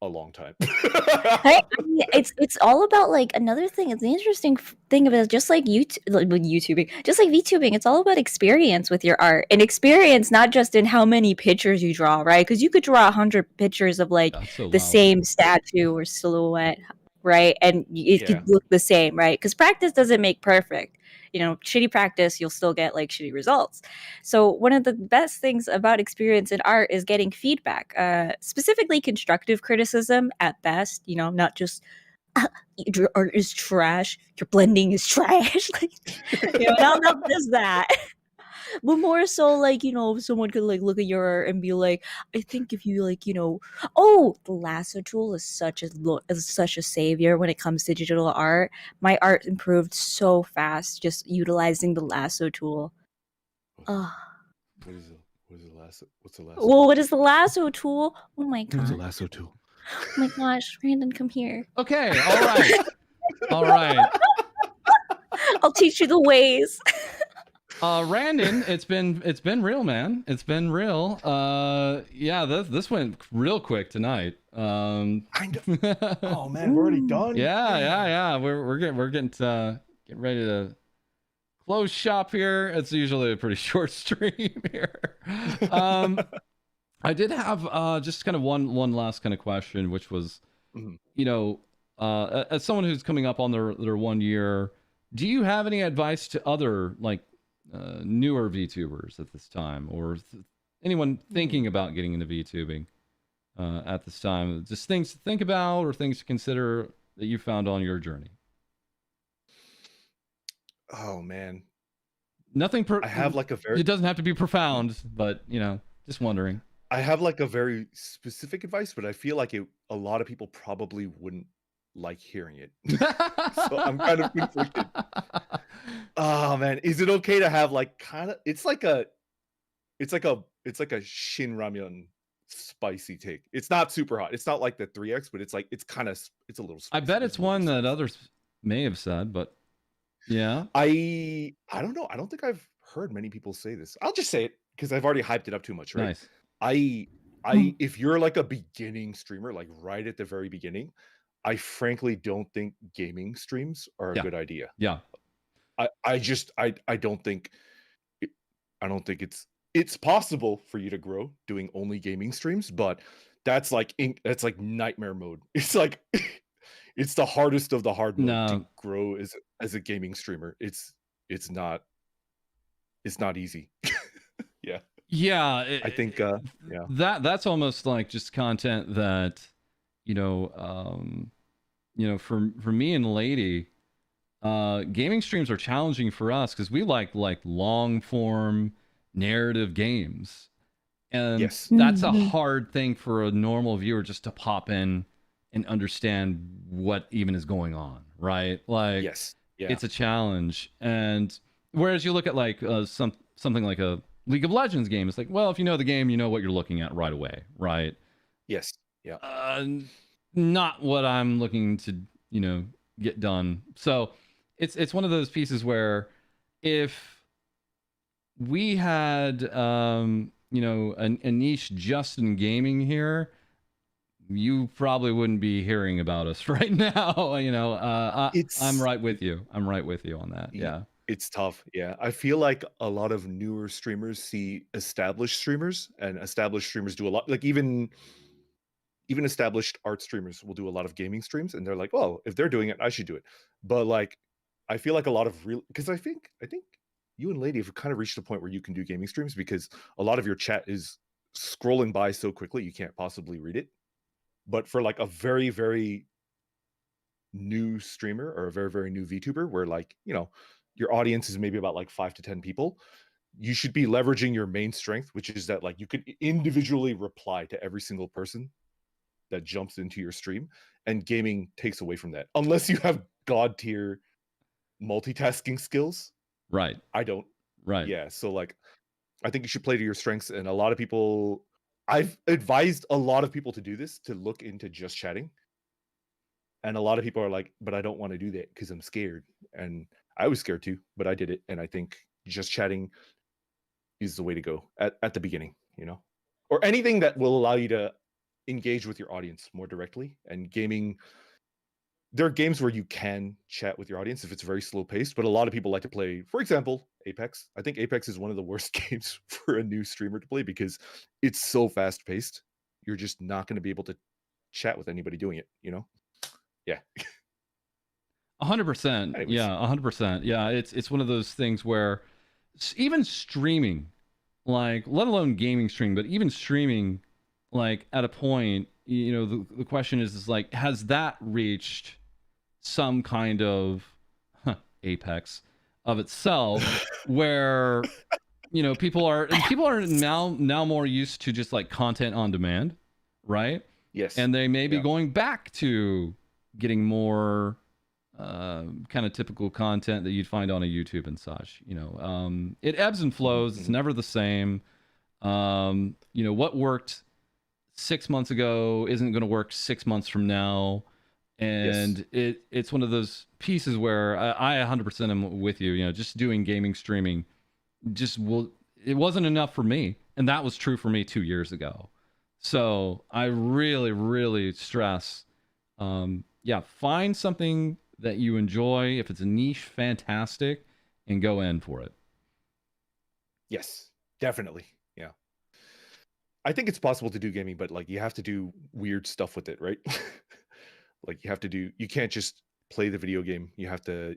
a long time. It's all about like another thing. It's the interesting thing of it, just like YouTubing, just like VTubing. It's all about experience with your art, and experience not just in how many pictures you draw, right? Because you could draw 100 pictures of like the same statue or silhouette, right? And it could look the same, right? Because practice doesn't make perfect. Shitty practice, you'll still get like shitty results. So one of the best things about experience in art is getting feedback, specifically constructive criticism at best, not just your art is trash, your blending is trash, like, not just that. But more so like, someone could like look at your art and be like, I think if you like, oh, the lasso tool is such a savior when it comes to digital art. My art improved so fast just utilizing the lasso tool. What is the lasso? What's the lasso? Well, what is the lasso tool? Oh my god. What's a lasso tool? Oh my gosh, Randon, come here. Okay, all right. I'll teach you the ways. Randon, it's been real, man. It's been real. Yeah, this went real quick tonight. Oh man, we're already done. Yeah. We're getting ready to close shop here. It's usually a pretty short stream here. I did have just kind of one last kind of question, which was, as someone who's coming up on their 1 year, do you have any advice to other like newer VTubers at this time, or anyone thinking about getting into VTubing at this time? Just things to think about or things to consider that you found on your journey. Oh man, nothing. I have like a very. It doesn't have to be profound, but just wondering. I have like a very specific advice, but I feel like a lot of people probably wouldn't like hearing it. So I'm kind of conflicted. Oh man, is it okay to have like kind of? It's like a Shin Ramyun spicy take. It's not super hot. It's not like the 3X, but it's a little spicy. I bet it's one that others may have said, but yeah. I don't know. I don't think I've heard many people say this. I'll just say it because I've already hyped it up too much, right? Nice. If you're like a beginning streamer, like right at the very beginning, I frankly don't think gaming streams are a good idea. Yeah. I don't think it's possible for you to grow doing only gaming streams, but that's like nightmare mode. It's like it's the hardest of the hard mode to grow as a gaming streamer. It's not easy. I think that's almost like just content that for me and Lady, gaming streams are challenging for us because we like long form narrative games, and that's a hard thing for a normal viewer just to pop in and understand what even is going on, right? Like it's a challenge. And whereas you look at like something like a League of Legends game, it's like, well, if you know the game, you know what you're looking at right away, right? Yes. Yeah. Not what I'm looking to, get done. So it's one of those pieces where if we had, a niche just in gaming here, you probably wouldn't be hearing about us right now. I'm It's right with you. I'm right with you on that. Yeah. it's tough. Yeah. I feel like a lot of newer streamers see established streamers, and established streamers do a lot, like even established art streamers will do a lot of gaming streams, and they're like, "Oh, if they're doing it, I should do it." But like, I feel like a lot of real, because I think you and Lady have kind of reached a point where you can do gaming streams because a lot of your chat is scrolling by so quickly you can't possibly read it. But for like a very, very new streamer or a very, very new VTuber, where like, your audience is maybe about like 5 to 10 people, you should be leveraging your main strength, which is that like you could individually reply to every single person that jumps into your stream, and gaming takes away from that unless you have god tier multitasking skills. Right. I don't. Right. Yeah, so like I think you should play to your strengths, and a lot of people, I've advised a lot of people to do this, to look into just chatting, and a lot of people are like, but I don't want to do that because I'm scared. And I was scared too, but I did it, and I think just chatting is the way to go at the beginning, or anything that will allow you to engage with your audience more directly. And gaming, there are games where you can chat with your audience if it's very slow paced, but a lot of people like to play, for example, Apex. I think Apex is one of the worst games for a new streamer to play because it's so fast paced. You're just not going to be able to chat with anybody doing it, Yeah. 100%. Anyways. Yeah, 100%. Yeah, it's one of those things where even streaming, like, let alone gaming stream, but even streaming, like, at a point, the question is like, has that reached some kind of apex of itself where people are now more used to just like content on demand, right? Yes. And they may be going back to getting more kind of typical content that you'd find on a YouTube and such. It ebbs and flows. It's never the same. What worked 6 months ago isn't going to work 6 months from now. And it's one of those pieces where I 100% am with you. Just doing gaming streaming it wasn't enough for me, and that was true for me 2 years ago. So I really, really stress, find something that you enjoy. If it's a niche, fantastic, and go in for it. Yes, definitely. Yeah, I think it's possible to do gaming, but like you have to do weird stuff with it, right? Like you can't just play the video game. You have to,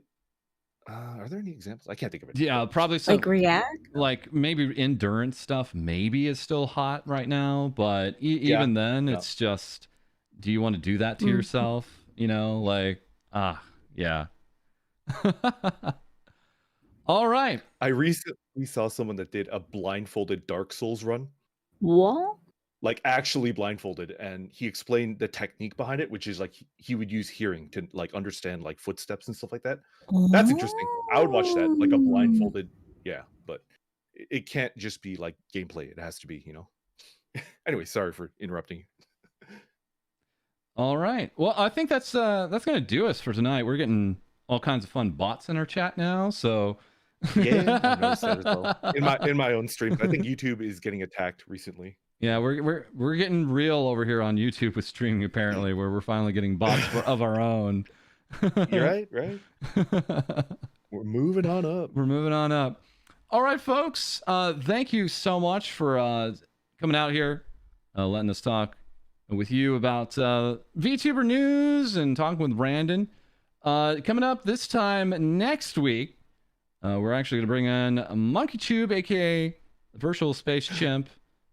are there any examples? I can't think of it. Yeah, probably some, like React? Like maybe endurance stuff maybe is still hot right now, but even then it's just, do you want to do that to yourself? Yeah. All right. I recently saw someone that did a blindfolded Dark Souls run. What? Like actually blindfolded, and he explained the technique behind it, which is like he would use hearing to like understand like footsteps and stuff like that. That's interesting. I would watch that, like a blindfolded, but it can't just be like gameplay. It has to be, Anyway, sorry for interrupting you. All right. Well, I think that's gonna do us for tonight. We're getting all kinds of fun bots in our chat now, so yeah, I noticed that as well. In my own streams. I think YouTube is getting attacked recently. Yeah, we're getting real over here on YouTube with streaming, apparently, where we're finally getting bots of our own. You're right. We're moving on up. We're moving on up. All right, folks. Thank you so much for coming out here, letting us talk with you about VTuber news and talking with Randon. Coming up this time next week, we're actually going to bring in MonkeyTube, aka the Virtual Space Chimp.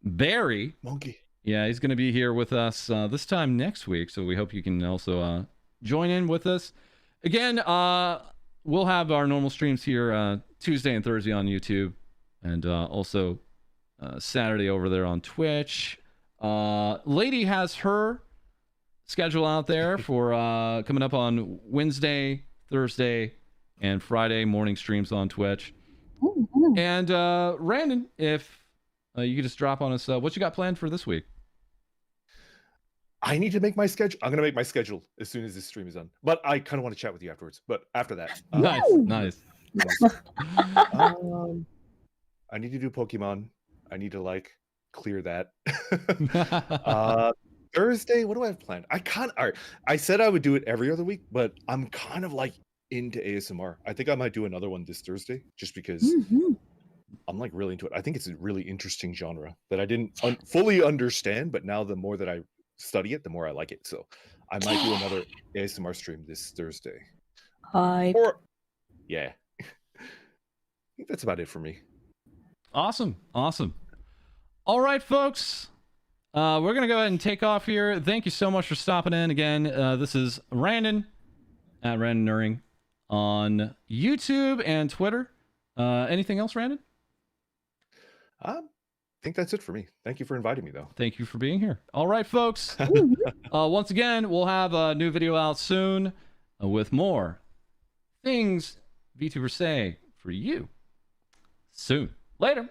Barry. Monkey. Yeah, he's going to be here with us this time next week, so we hope you can also join in with us. Again, we'll have our normal streams here Tuesday and Thursday on YouTube, and also Saturday over there on Twitch. Lady has her schedule out there for coming up on Wednesday, Thursday, and Friday morning streams on Twitch. And Randon, if you could just drop on us what you got planned for this week. I need to make my schedule. I'm gonna make my schedule as soon as this stream is done. But I kind of want to chat with you afterwards. But after that, Nice. I need to do Pokemon. I need to like clear that. Thursday, what do I have planned? I said I would do it every other week, but I'm kind of like into ASMR. I think I might do another one this Thursday, just because I'm like really into it. I think it's a really interesting genre that I didn't fully understand, but now the more that I study it, the more I like it. So I might do another ASMR stream this Thursday. Yeah. I think that's about it for me. Awesome. All right, folks. We're going to go ahead and take off here. Thank you so much for stopping in. Again, this is Randon at Randon Nuring on YouTube and Twitter. Anything else, Randon? I think that's it for me. Thank you for inviting me, though. Thank you for being here. All right, folks. Once again, we'll have a new video out soon with more things VTubers say for you soon. Later.